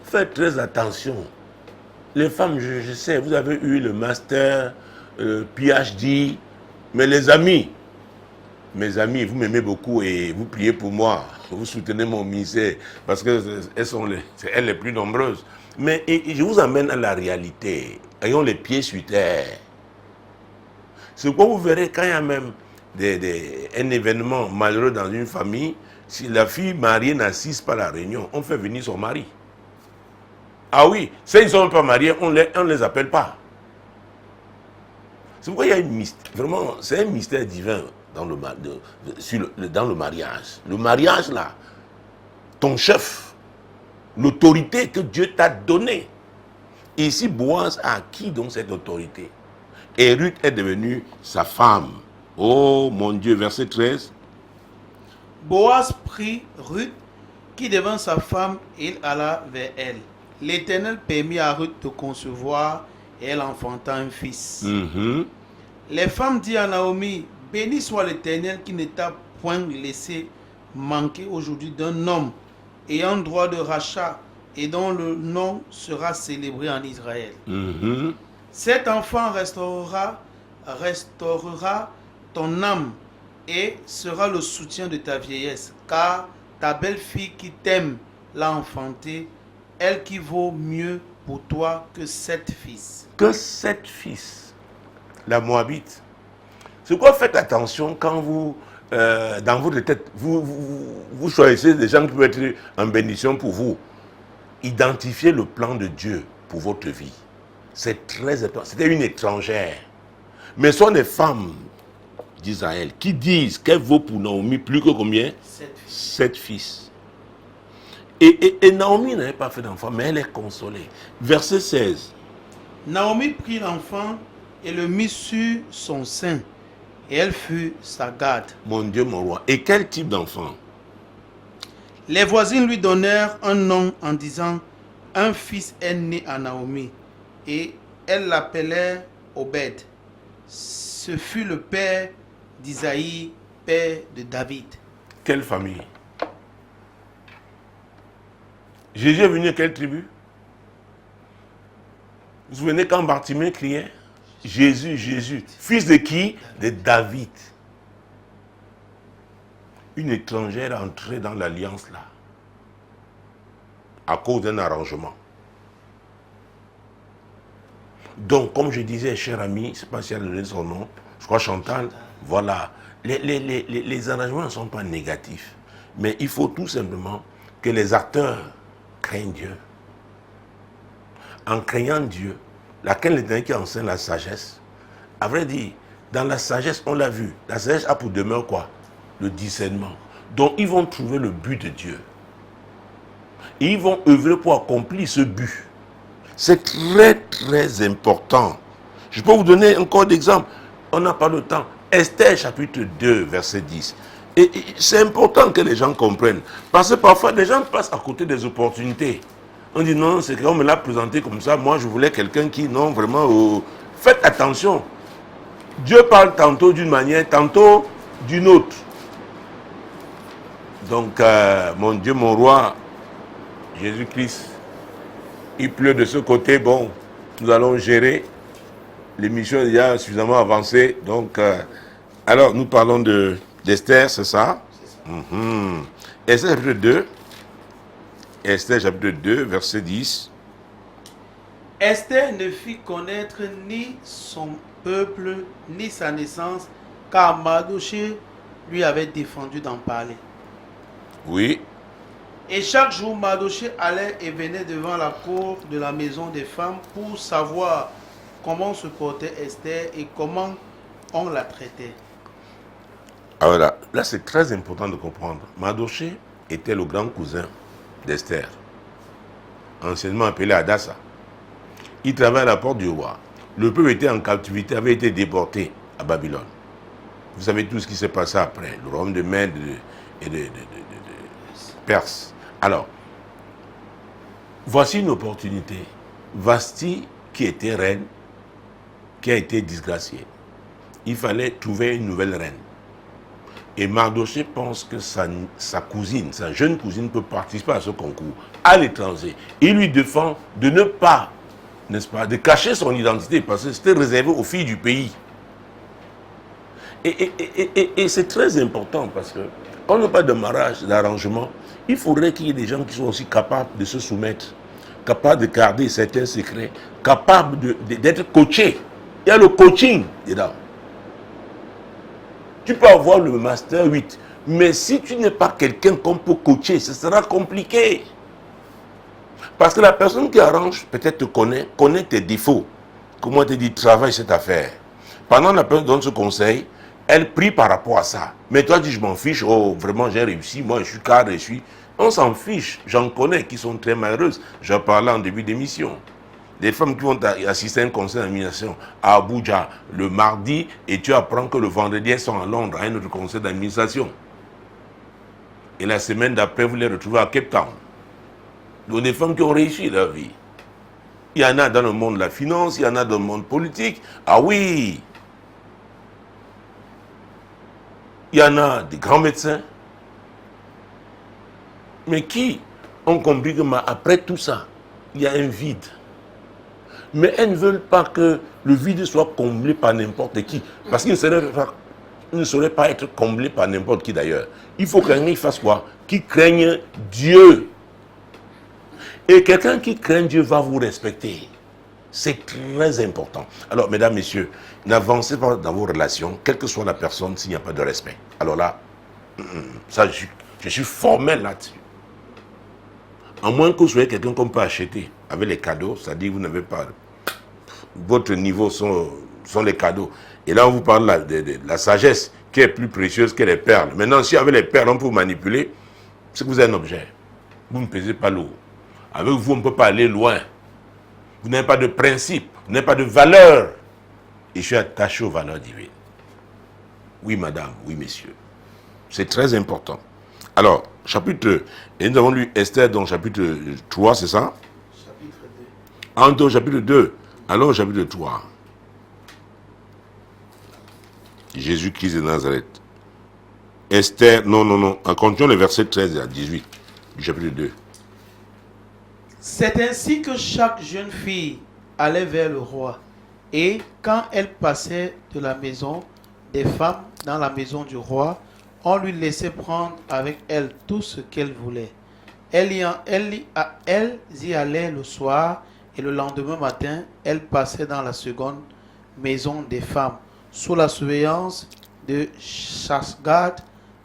Faites très attention. Les femmes, je sais, vous avez eu le master, PhD, mais les amis, mes amis, vous m'aimez beaucoup et vous priez pour moi. Vous soutenez mon ministère parce qu'elles sont les plus nombreuses. Mais je vous amène à la réalité. Ayons les pieds sur terre. C'est quoi vous verrez quand il y a même un événement malheureux dans une famille, si la fille mariée n'assiste pas à la réunion, on fait venir son mari. Ah oui, si ils ne sont pas mariés, on ne les appelle pas. C'est pourquoi il y a une mystère. Vraiment, c'est un mystère divin dans dans le mariage. Le mariage, là, ton chef, l'autorité que Dieu t'a donnée. Et ici, Boaz a acquis donc cette autorité. Et Ruth est devenue sa femme. Oh mon Dieu, verset 13. Boaz prit Ruth, qui devint sa femme, et il alla vers elle. L'Éternel permit à Ruth de concevoir, et elle enfanta un fils. Les femmes dirent à Naomi, béni soit l'Éternel qui ne t'a point laissé manquer aujourd'hui d'un homme ayant droit de rachat et dont le nom sera célébré en Israël. Cet enfant restaurera ton âme et sera le soutien de ta vieillesse, car ta belle-fille qui t'aime l'a enfanté, elle qui vaut mieux pour toi que 7 fils. Que 7 fils, la Moabite. C'est quoi, faites attention quand vous, dans votre tête, vous choisissez des gens qui peuvent être en bénédiction pour vous. Identifiez le plan de Dieu pour votre vie. C'est très important. C'était une étrangère. Mais ce sont des femmes d'Israël qui disent qu'elle vaut pour Naomi plus que combien? 7 fils. Et Naomi n'avait pas fait d'enfant, mais elle est consolée. Verset 16. Naomi prit l'enfant et le mit sur son sein, et elle fut sa garde. Mon Dieu, mon roi. Et quel type d'enfant? Les voisines lui donnèrent un nom en disant, un fils est né à Naomi, et elles l'appelèrent Obed. Ce fut le père d'Isaïe, père de David. Quelle famille? Jésus est venu à quelle tribu? Vous vous souvenez quand Bartimée criait? Jésus, Jésus. Fils de qui? De David. Une étrangère est entrée dans l'alliance là. À cause d'un arrangement. Donc, comme je disais, cher ami, je ne sais pas si elle a donné son nom, je crois Chantal, voilà. Les arrangements ne sont pas négatifs. Mais il faut tout simplement que les acteurs craignent Dieu. En craignant Dieu, laquelle l'Éternel qui enseigne la sagesse, à vrai dire, dans la sagesse, on l'a vu, la sagesse a pour demeure quoi? Le discernement. Donc, ils vont trouver le but de Dieu. Et ils vont œuvrer pour accomplir ce but. C'est très, très important. Je peux vous donner encore d'exemples. On n'a pas le temps. Esther, chapitre 2, verset 10. Et c'est important que les gens comprennent. Parce que parfois, les gens passent à côté des opportunités. On dit non, c'est qu'on me l'a présenté comme ça. Moi, je voulais quelqu'un qui, non, vraiment, faites attention. Dieu parle tantôt d'une manière, tantôt d'une autre. Donc, mon Dieu, mon roi, Jésus-Christ, il pleut de ce côté. Bon, nous allons gérer. L'émission est déjà suffisamment avancée. Donc, alors, nous parlons d'Esther, c'est ça? Esther chapitre 2. Esther chapitre 2, verset 10. Esther ne fit connaître ni son peuple, ni sa naissance, car Mardochée lui avait défendu d'en parler. Oui. Et chaque jour, Mardochée allait et venait devant la cour de la maison des femmes pour savoir comment se portait Esther et comment on la traitait. Alors là c'est très important de comprendre. Mardochée était le grand cousin d'Esther, anciennement appelé Adassa. Il travaillait à la porte du roi. Le peuple était en captivité, avait été déporté à Babylone. Vous savez tout ce qui s'est passé après, le royaume de Mède et de Perse. Alors, voici une opportunité. Vasti, qui était reine, qui a été disgraciée. Il fallait trouver une nouvelle reine. Et Mardochée pense que sa cousine, sa jeune cousine peut participer à ce concours à l'étranger. Il lui défend de ne pas, n'est-ce pas, de cacher son identité parce que c'était réservé aux filles du pays. Et c'est très important parce que quand on n'a pas de mariage, d'arrangement, il faudrait qu'il y ait des gens qui soient aussi capables de se soumettre, capables de garder certains secrets, capables d'être coachés. Il y a le coaching dedans. Tu peux avoir le master 8, mais si tu n'es pas quelqu'un qu'on peut coacher, ce sera compliqué. Parce que la personne qui arrange peut-être te connaît tes défauts. Comment te dit, travaille cette affaire. Pendant que la personne donne ce conseil, elle prie par rapport à ça. Mais toi, tu dis, je m'en fiche, oh, vraiment, j'ai réussi, moi, je suis cadre, je suis... On s'en fiche, j'en connais qui sont très malheureuses. J'en parlais en début d'émission. Des femmes qui vont assister à un conseil d'administration à Abuja le mardi et tu apprends que le vendredi, elles sont à Londres à un autre conseil d'administration. Et la semaine d'après, vous les retrouvez à Cape Town. Donc des femmes qui ont réussi leur vie. Il y en a dans le monde de la finance, il y en a dans le monde politique. Ah oui! Il y en a des grands médecins. Mais qui ont compris que après tout ça, il y a un vide. Mais elles ne veulent pas que le vide soit comblé par n'importe qui. Parce qu'il ne saurait pas être comblé par n'importe qui d'ailleurs. Il faut que quelqu'un fasse quoi? Qui craigne Dieu. Et quelqu'un qui craint Dieu va vous respecter. C'est très important. Alors, mesdames, messieurs, n'avancez pas dans vos relations, quelle que soit la personne, s'il n'y a pas de respect. Alors là, ça, je suis formel là-dessus. À moins que vous soyez quelqu'un qu'on peut acheter avec les cadeaux, c'est-à-dire que vous n'avez pas... Votre niveau sont les cadeaux. Et là, on vous parle de la sagesse qui est plus précieuse que les perles. Maintenant, si avec les perles, on peut vous manipuler, c'est que vous êtes un objet. Vous ne pesez pas lourd. Avec vous, on ne peut pas aller loin. Vous n'avez pas de principe, vous n'avez pas de valeur. Et je suis attaché aux valeurs divines. Oui, madame, oui, messieurs. C'est très important. Alors, chapitre... Et nous avons lu Esther dans chapitre 3, c'est ça? Chapitre 2. Entre chapitre 2. Alors, chapitre 3. Jésus-Christ de Nazareth. Esther, non. En continuant le verset 13 à 18 du chapitre 2. C'est ainsi que chaque jeune fille allait vers le roi. Et quand elle passait de la maison des femmes dans la maison du roi, on lui laissait prendre avec elle tout ce qu'elle voulait. Elles y allaient le soir et le lendemain matin, elle passait dans la seconde maison des femmes, sous la surveillance de Shashgad,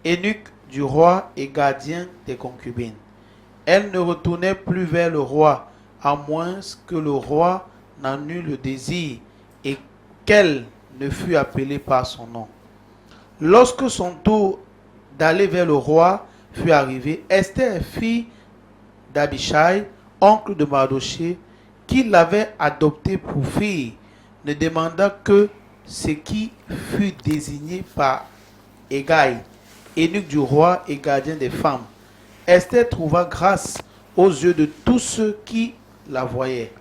eunuque du roi et gardien des concubines. Elle ne retournait plus vers le roi, à moins que le roi n'en eût le désir et qu'elle ne fût appelée par son nom. Lorsque son tour d'aller vers le roi fut arrivé, Esther, fille d'Abishai, oncle de Mardochée, qui l'avait adoptée pour fille, ne demanda que ce qui fut désigné par Hégai, eunuque du roi et gardien des femmes. Esther trouva grâce aux yeux de tous ceux qui la voyaient.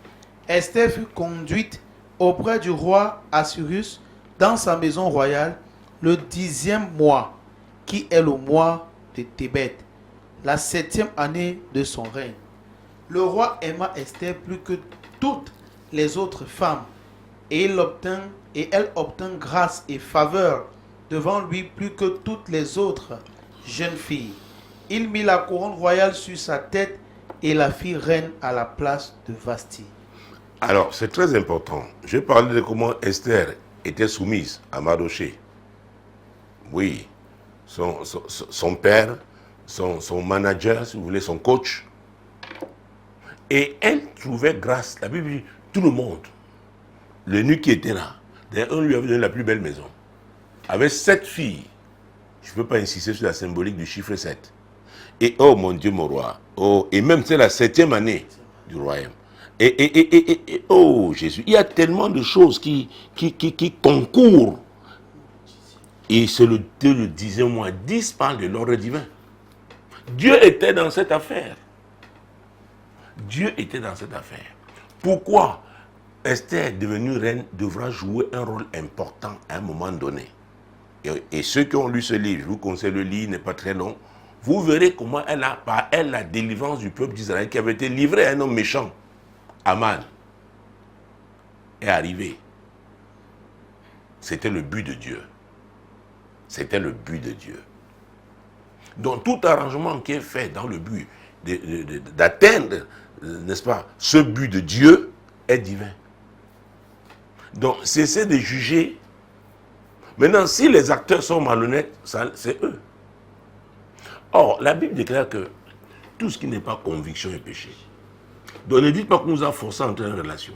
Esther fut conduite auprès du roi Assuérus dans sa maison royale le 10e mois, qui est le mois de Tébet, la 7e année de son règne. Le roi aima Esther plus que toutes les autres femmes, et elle obtint grâce et faveur devant lui plus que toutes les autres jeunes filles. Il mit la couronne royale sur sa tête et la fit reine à la place de Vasti. Alors, c'est très important. Je parlais de comment Esther était soumise à Mardoché. Oui, son père, son manager, si vous voulez, son coach. Et elle trouvait grâce. La Bible dit, tout le monde, le nu qui était là, d'ailleurs, on lui avait donné la plus belle maison. Avec 7 filles. Je ne peux pas insister sur la symbolique du chiffre 7. Et oh mon Dieu, mon roi. Oh, et même c'est la 7e année du royaume. Et oh Jésus, il y a tellement de choses qui concourent. Et c'est le 10e mois. 10 parle de l'ordre divin. Dieu était dans cette affaire. Dieu était dans cette affaire. Pourquoi Esther, devenue reine, devra jouer un rôle important à un moment donné. Et ceux qui ont lu ce livre, je vous conseille le livre, n'est pas très long. Vous verrez comment elle a, par elle, la délivrance du peuple d'Israël qui avait été livré à un homme méchant. Aman est arrivé. C'était le but de Dieu. C'était le but de Dieu. Donc tout arrangement qui est fait dans le but d'atteindre, n'est-ce pas, ce but de Dieu est divin. Donc cessez de juger. Maintenant, si les acteurs sont malhonnêtes, c'est eux. Or, la Bible déclare que tout ce qui n'est pas conviction est péché. Donc ne dites pas qu'on nous a forcé à entrer en relation.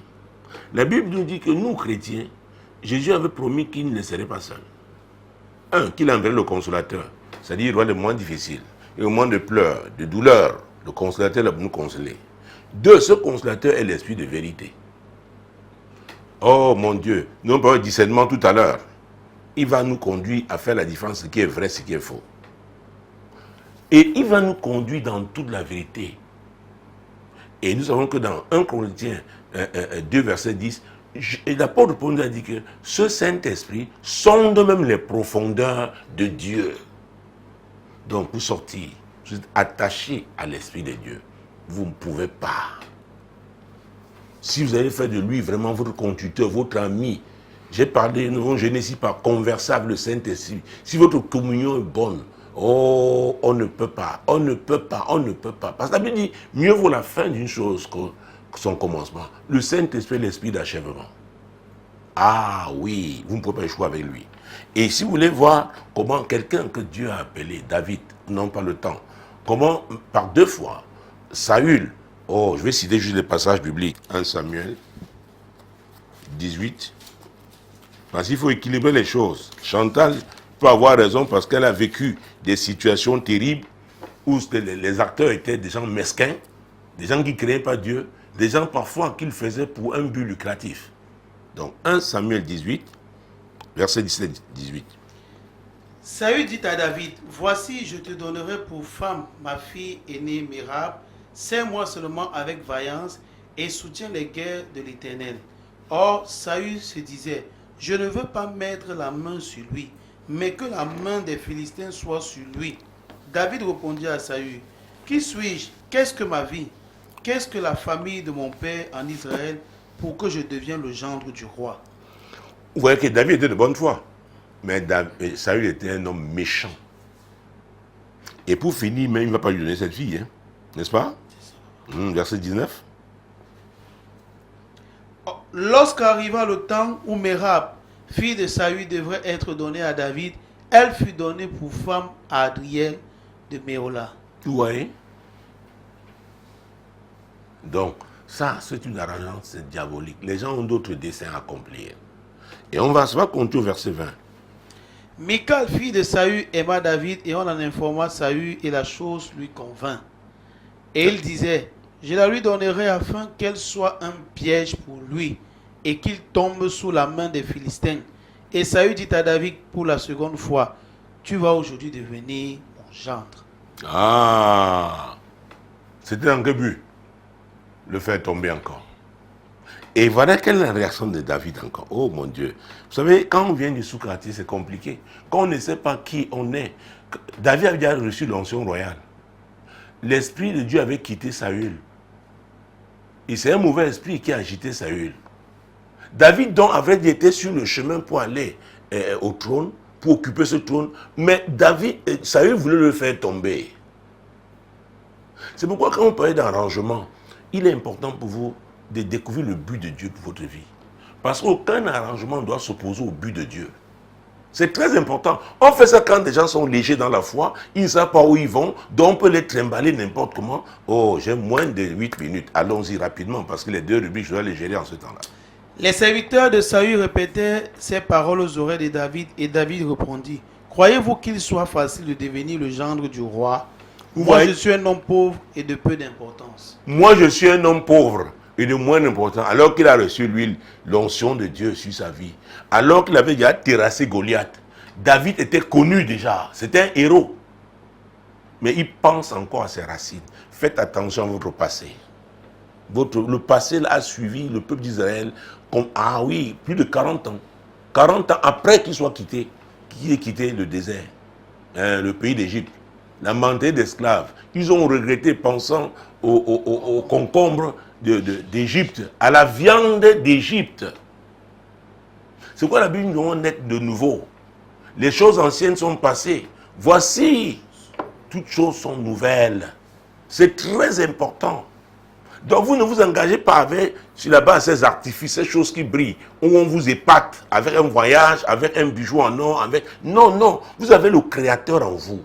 La Bible nous dit que nous, chrétiens, Jésus avait promis qu'il ne serait pas seul. Un, qu'il enverrait le consolateur, c'est-à-dire il y aura des moments difficiles, et au moment de pleurs, de douleurs, le consolateur va nous consoler. Deux, ce consolateur est l'esprit de vérité. Oh mon Dieu, nous avons parlé de discernement tout à l'heure. Il va nous conduire à faire la différence, ce qui est vrai, ce qui est faux. Et il va nous conduire dans toute la vérité. Et nous savons que dans 1 Corinthiens 2, verset 10, l'apôtre Paul nous a dit que ce Saint-Esprit sonde même les profondeurs de Dieu. Donc, pour sortir, vous êtes attaché à l'Esprit de Dieu. Vous ne pouvez pas. Si vous allez faire de lui vraiment votre conducteur, votre ami, j'ai parlé, nous avons gêné ici par conversable le Saint-Esprit. Si votre communion est bonne, oh, on ne peut pas, on ne peut pas, on ne peut pas. Parce que la Bible dit, mieux vaut la fin d'une chose que son commencement. Le Saint-Esprit est l'esprit d'achèvement. Ah oui, vous ne pouvez pas échouer avec lui. Et si vous voulez voir comment quelqu'un que Dieu a appelé, David, non pas le temps, comment par 2 fois, Saül, oh, je vais citer juste les passages bibliques, 1 Samuel 18, parce qu'il faut équilibrer les choses. Chantal peut avoir raison parce qu'elle a vécu des situations terribles où les acteurs étaient des gens mesquins, des gens qui ne créaient pas Dieu, des gens parfois qu'ils faisaient pour un but lucratif. Donc 1 Samuel 18, verset 17-18. Saül dit à David, voici, je te donnerai pour femme ma fille aînée Mérab, sers-moi seulement avec vaillance et soutiens les guerres de l'Éternel. Or, Saül se disait, je ne veux pas mettre la main sur lui, mais que la main des Philistins soit sur lui. David répondit à Saül, qui suis-je? Qu'est-ce que ma vie? Qu'est-ce que la famille de mon père en Israël pour que je devienne le gendre du roi? Vous voyez que David était de bonne foi, mais Saül était un homme méchant. Et pour finir, même il ne va pas lui donner cette fille, hein, n'est-ce pas? Verset 19. Lorsqu'arriva le temps où Mérab, fille de Saül, devrait être donnée à David, elle fut donnée pour femme à Adriel de Méola. Vous voyez? Donc, ça, c'est une arrogance diabolique. Les gens ont d'autres desseins à accomplir. Et on va se continuer au verset 20. Michal, fille de Saül, aima David et on en informa Saül et la chose lui convint. Et il disait, Je la lui donnerai afin qu'elle soit un piège pour lui et qu'il tombe sous la main des Philistins. Et Saül dit à David pour la seconde fois, tu vas aujourd'hui devenir mon gendre. Ah, c'était dans quel but? Le faire tomber encore. Et voilà quelle est la réaction de David encore. Oh mon Dieu. Vous savez, quand on vient du sous-quartier, c'est compliqué. Quand on ne sait pas qui on est. David avait déjà reçu l'onction royale. L'esprit de Dieu avait quitté Saül. Et c'est un mauvais esprit qui a agité Saül. David donc avait été sur le chemin pour aller au trône, pour occuper ce trône. Mais Saül voulait le faire tomber. C'est pourquoi quand on parlait d'arrangement, il est important pour vous de découvrir le but de Dieu pour votre vie. Parce qu'aucun arrangement ne doit s'opposer au but de Dieu. C'est très important. On fait ça quand des gens sont légers dans la foi, ils ne savent pas où ils vont, donc on peut les trimballer n'importe comment. Oh, j'ai moins de 8 minutes, allons-y rapidement, parce que les 2 rubriques, je dois les gérer en ce temps-là. Les serviteurs de Saül répétaient ces paroles aux oreilles de David, et David répondit, croyez-vous qu'il soit facile de devenir le gendre du roi? Moi, je suis un homme pauvre et de peu d'importance. Moi, je suis un homme pauvre et de moins important, alors qu'il a reçu, lui, l'onction de Dieu sur sa vie. Alors qu'il avait déjà terrassé Goliath. David était connu déjà, c'était un héros. Mais il pense encore à ses racines. Faites attention à votre passé. Le passé a suivi le peuple d'Israël comme, ah oui, plus de 40 ans. 40 ans après qu'il soit quitté, qu'il ait quitté le désert, le pays d'Égypte. La mentalité d'esclaves. Ils ont regretté pensant aux concombres d'Égypte, à la viande d'Égypte. C'est quoi la Bible nous doit naître de nouveau? Les choses anciennes sont passées. Voici, toutes choses sont nouvelles. C'est très important. Donc vous ne vous engagez pas avec, sur la base de ces artifices, ces choses qui brillent, où on vous épate avec un voyage, avec un bijou en or, avec... Non, non, vous avez le Créateur en vous.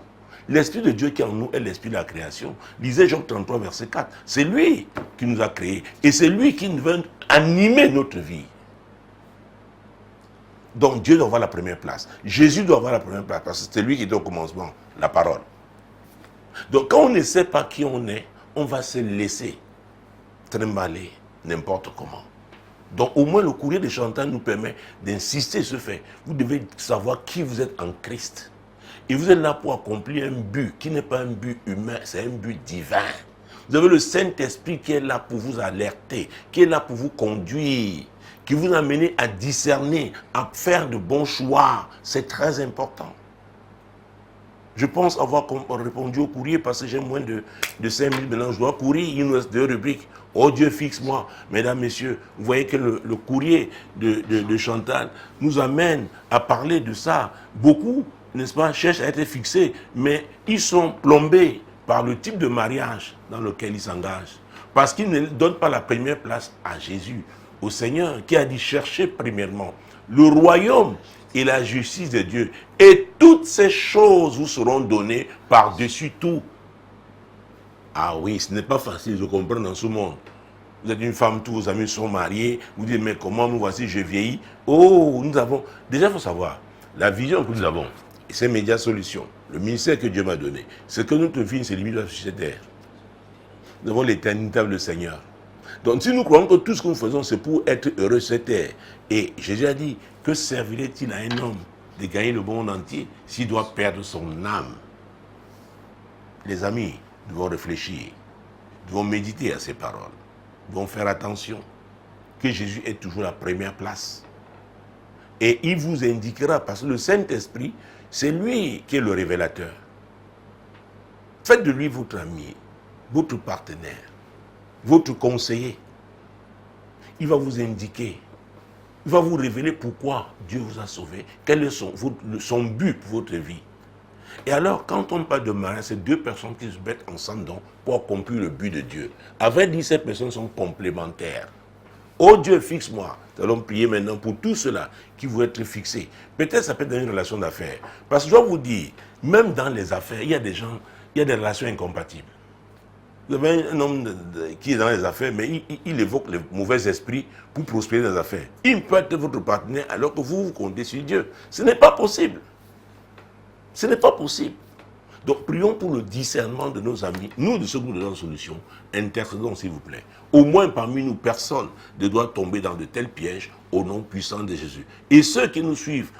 L'Esprit de Dieu qui est en nous est l'Esprit de la création. Lisez Job 33, verset 4. C'est lui qui nous a créés. Et c'est lui qui veut animer notre vie. Donc Dieu doit avoir la première place. Jésus doit avoir la première place parce que c'est lui qui est au commencement, la parole. Donc quand on ne sait pas qui on est, on va se laisser trimballer n'importe comment. Donc au moins le courrier de Chantal nous permet d'insister sur ce fait. Vous devez savoir qui vous êtes en Christ. Et vous êtes là pour accomplir un but qui n'est pas un but humain, c'est un but divin. Vous avez le Saint-Esprit qui est là pour vous alerter, qui est là pour vous conduire, qui vous amène à discerner, à faire de bons choix. C'est très important. Je pense avoir répondu au courrier parce que j'ai moins de 5 minutes maintenant. Je dois courir, il nous reste 2 rubriques. Oh Dieu, fixe-moi. Mesdames, messieurs, vous voyez que le courrier de Chantal nous amène à parler de ça. Beaucoup, n'est-ce pas, cherchent à être fixés, mais ils sont plombés par le type de mariage dans lequel ils s'engagent. Parce qu'ils ne donnent pas la première place à Jésus, au Seigneur, qui a dit chercher premièrement le royaume et la justice de Dieu. Et toutes ces choses vous seront données par-dessus tout. Ah oui, ce n'est pas facile, je comprends dans ce monde. Vous êtes une femme, tous vos amis sont mariés, vous dites, mais comment nous voici, je vieillis. Oh, nous avons, déjà il faut savoir, la vision que nous avons, et c'est Média Solutions, le ministère que Dieu m'a donné, c'est que notre vie, c'est limite à la société. Nous avons l'éternité avec le Seigneur. Donc si nous croyons que tout ce que nous faisons, c'est pour être heureux sur cette terre, et Jésus a dit, que servirait-il à un homme de gagner le monde entier s'il doit perdre son âme? Les amis, nous devons réfléchir, nous devons méditer à ces paroles, nous devons faire attention que Jésus est toujours la première place. Et il vous indiquera, parce que le Saint-Esprit, c'est lui qui est le révélateur. Faites de lui votre ami, votre partenaire, votre conseiller. Il va vous indiquer, il va vous révéler pourquoi Dieu vous a sauvé, quel est son but pour votre vie. Et alors, quand on parle de mariage, c'est 2 personnes qui se mettent ensemble donc, pour accomplir le but de Dieu. À vrai dire, ces personnes sont complémentaires. Oh Dieu, fixe-moi. Nous allons prier maintenant pour tout cela qui veut être fixé. Peut-être ça peut être dans une relation d'affaires. Parce que je dois vous dire, même dans les affaires, il y a des gens, il y a des relations incompatibles. Vous avez un homme qui est dans les affaires, mais il évoque les mauvais esprits pour prospérer dans les affaires. Il peut être votre partenaire alors que vous comptez sur Dieu. Ce n'est pas possible. Ce n'est pas possible. Donc prions pour le discernement de nos amis. Nous, de ce groupe de la solution, intercédons s'il vous plaît. Au moins parmi nous, personne ne doit tomber dans de tels pièges au nom puissant de Jésus. Et ceux qui nous suivent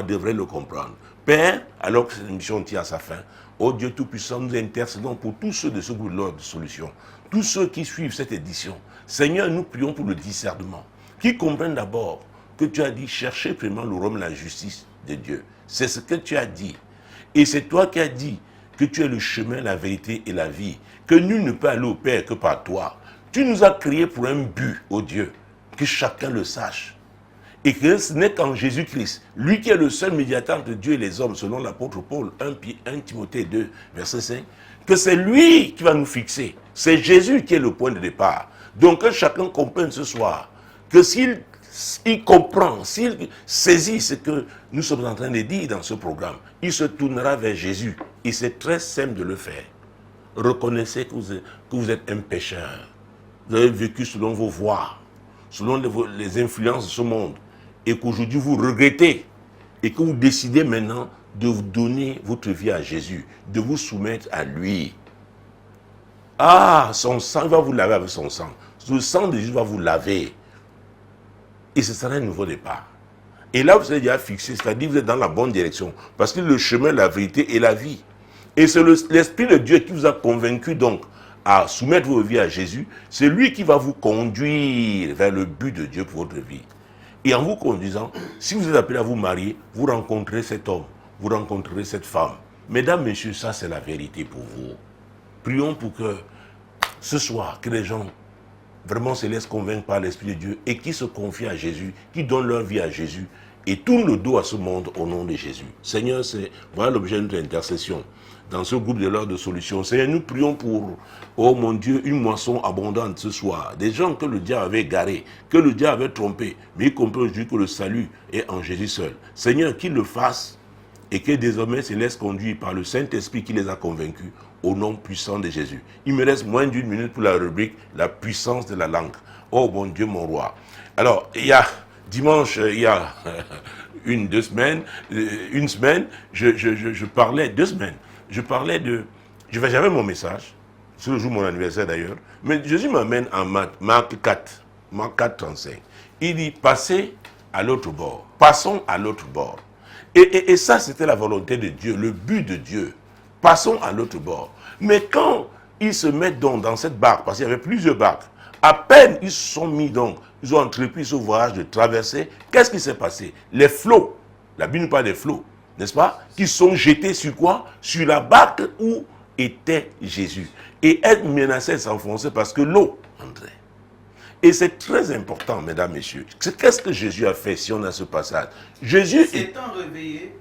devraient le comprendre. Père, alors que cette émission tire à sa fin, ô Dieu Tout-Puissant, nous intercédons pour tous ceux de ce groupe de solution, tous ceux qui suivent cette édition. Seigneur, nous prions pour le discernement, qui comprennent d'abord que tu as dit, cherchez premièrement le royaume et la justice de Dieu. C'est ce que tu as dit. Et c'est toi qui as dit que tu es le chemin, la vérité et la vie, que nul ne peut aller au Père que par toi. Tu nous as créés pour un but, ô Dieu, que chacun le sache. Et que ce n'est qu'en Jésus-Christ, lui qui est le seul médiateur de Dieu et les hommes, selon l'apôtre Paul, 1 Timothée 2, verset 5, que c'est lui qui va nous fixer. C'est Jésus qui est le point de départ. Donc que chacun comprenne ce soir que s'il comprend, s'il saisit ce que nous sommes en train de dire dans ce programme, il se tournera vers Jésus. Et c'est très simple de le faire. Reconnaissez que vous êtes un pécheur. Vous avez vécu selon vos voies, selon les influences de ce monde. Et qu'aujourd'hui vous regrettez. Et que vous décidez maintenant de vous donner votre vie à Jésus. De vous soumettre à lui. Son sang, il va vous laver avec son sang. Le sang de Jésus va vous laver. Et ce sera un nouveau départ. Et là, vous êtes déjà fixé, c'est-à-dire que vous êtes dans la bonne direction. Parce que le chemin, la vérité et la vie. Et c'est l'Esprit de Dieu qui vous a convaincu donc à soumettre vos vies à Jésus. C'est lui qui va vous conduire vers le but de Dieu pour votre vie. Et en vous conduisant, si vous êtes appelé à vous marier, vous rencontrez cet homme, vous rencontrerez cette femme. Mesdames, messieurs, ça c'est la vérité pour vous. Prions pour que ce soir, que les gens vraiment se laissent convaincre par l'Esprit de Dieu et qui se confient à Jésus, qui donnent leur vie à Jésus et tournent le dos à ce monde au nom de Jésus. Seigneur, voilà l'objet de notre intercession dans ce groupe de l'heure de solution. Seigneur, nous prions pour, oh mon Dieu, une moisson abondante ce soir. Des gens que le diable avait égarés, que le diable avait trompés, mais ils comprennent aujourd'hui que le salut est en Jésus seul. Seigneur, qu'il le fasse et que désormais se laisse conduire par le Saint-Esprit qui les a convaincus au nom puissant de Jésus. Il me reste moins d'une minute pour la rubrique « La puissance de la langue ». Oh mon Dieu, mon roi. Alors, dimanche, il y a une semaine, je parlais, 2 semaines, j'avais mon message, c'est le jour de mon anniversaire d'ailleurs, mais Jésus m'amène en Marc 4, 35. Il dit, passez à l'autre bord, passons à l'autre bord. Et ça, c'était la volonté de Dieu, le but de Dieu. Passons à l'autre bord. Mais quand ils se mettent donc dans cette barque, parce qu'il y avait plusieurs barques, à peine ils se sont mis donc, ils ont entrepris ce voyage de traverser, qu'est-ce qui s'est passé? Les flots, la Bible nous parle des flots, n'est-ce pas? Qui sont jetés sur quoi? Sur la barque où était Jésus. Et elle menaçait de s'enfoncer parce que l'eau entrait. Et c'est très important, mesdames, messieurs. Qu'est-ce que Jésus a fait si on a ce passage? Jésus s'étant réveillé,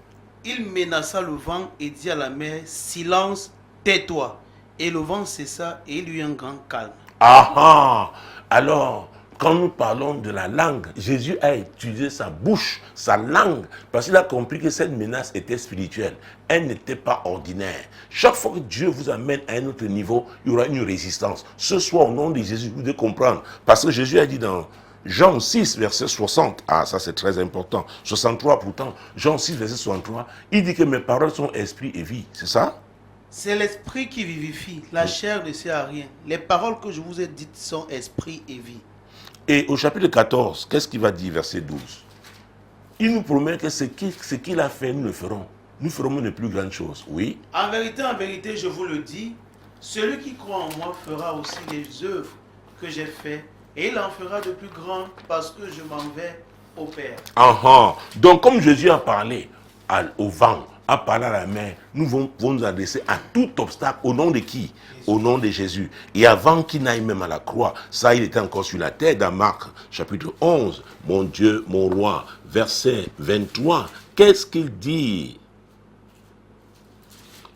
il menaça le vent et dit à la mer, silence, tais-toi. Et le vent cessa et il eut un grand calme. Alors, quand nous parlons de la langue, Jésus a utilisé sa bouche, sa langue, parce qu'il a compris que cette menace était spirituelle. Elle n'était pas ordinaire. Chaque fois que Dieu vous amène à un autre niveau, il y aura une résistance. Ce soir, au nom de Jésus, vous devez comprendre. Parce que Jésus a dit dans Jean 6, verset 60, ça c'est très important, 63 pourtant, Jean 6, verset 63, il dit que mes paroles sont esprit et vie, c'est ça? C'est l'esprit qui vivifie, la chair ne sert à rien. Les paroles que je vous ai dites sont esprit et vie. Et au chapitre 14, qu'est-ce qu'il va dire, verset 12? Il nous promet que ce qu'il a fait, nous le ferons. Nous ferons de plus grandes choses, oui. En vérité, je vous le dis, celui qui croit en moi fera aussi les œuvres que j'ai faites, et il en fera de plus grandes parce que je m'en vais au Père. Donc, comme Jésus a parlé au vent, a parlé à la mer, nous allons nous adresser à tout obstacle au nom de qui? Au nom de Jésus. Et avant qu'il n'aille même à la croix, ça il était encore sur la terre dans Marc chapitre 11, mon Dieu, mon roi, verset 23, qu'est-ce qu'il dit?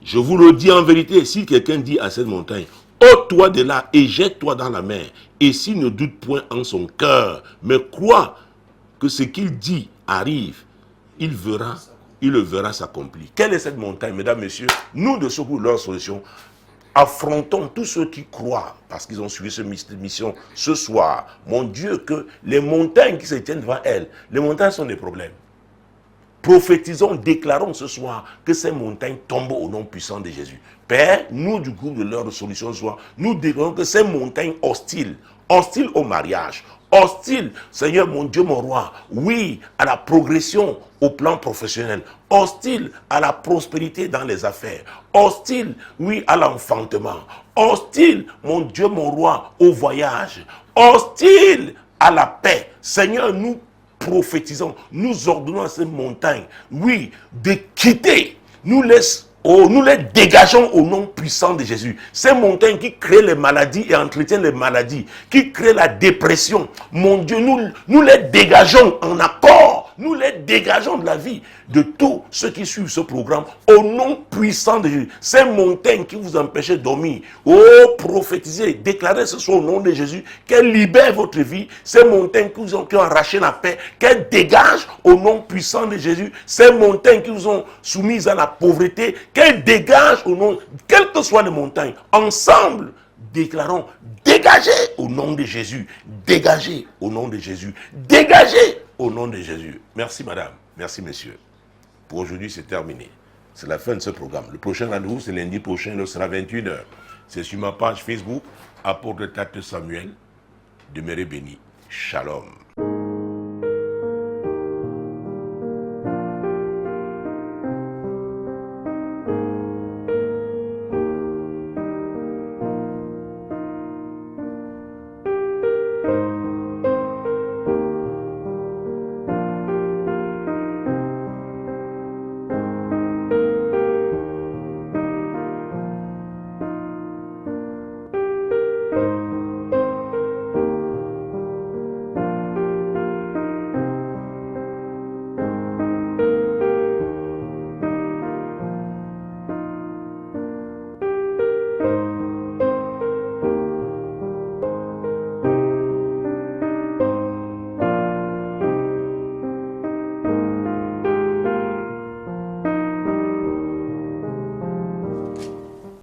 Je vous le dis en vérité, si quelqu'un dit à cette montagne, ôte-toi de là et jette-toi dans la mer, et s'il ne doute point en son cœur, mais croit que ce qu'il dit arrive, il le verra s'accomplir. Quelle est cette montagne, mesdames, messieurs? Nous, de ce coup, leur solution, affrontons tous ceux qui croient, parce qu'ils ont suivi cette mission ce soir. Mon Dieu, que les montagnes qui se tiennent devant elles, les montagnes sont des problèmes. prophétisons, déclarons ce soir que ces montagnes tombent au nom puissant de Jésus. Père, nous du groupe de l'heure de solution ce soir, nous déclarons que ces montagnes hostiles au mariage, hostiles, Seigneur mon Dieu, mon roi, oui, à la progression au plan professionnel, hostile à la prospérité dans les affaires, hostile, oui, à l'enfantement, hostile, mon Dieu, mon roi, au voyage, hostile à la paix. Seigneur, nous prophétisons, nous ordonnons à ces montagnes, oui, de quitter, nous les dégageons au nom puissant de Jésus. Ces montagnes qui créent les maladies et entretiennent les maladies, qui créent la dépression, mon Dieu, nous les dégageons en accord, nous les dégageons de la vie de tous ceux qui suivent ce programme au nom puissant de Jésus. Ces montagnes qui vous empêchaient de dormir, prophétisez, déclarez ce soir au nom de Jésus qu'elles libèrent votre vie. Ces montagnes qui ont arraché la paix, qu'elles dégagent au nom puissant de Jésus. Ces montagnes qui vous ont soumises à la pauvreté, qu'elles dégagent au nom, quelles que soient les montagnes, ensemble, déclarons, dégagez au nom de Jésus, dégagez au nom de Jésus, dégagez au nom de Jésus. Merci madame, merci messieurs. Pour aujourd'hui, c'est terminé. C'est la fin de ce programme. Le prochain rendez-vous, c'est lundi prochain, il sera 21h. C'est sur ma page Facebook, Apôtre Tate Samuel. Demeurez bénis. Shalom.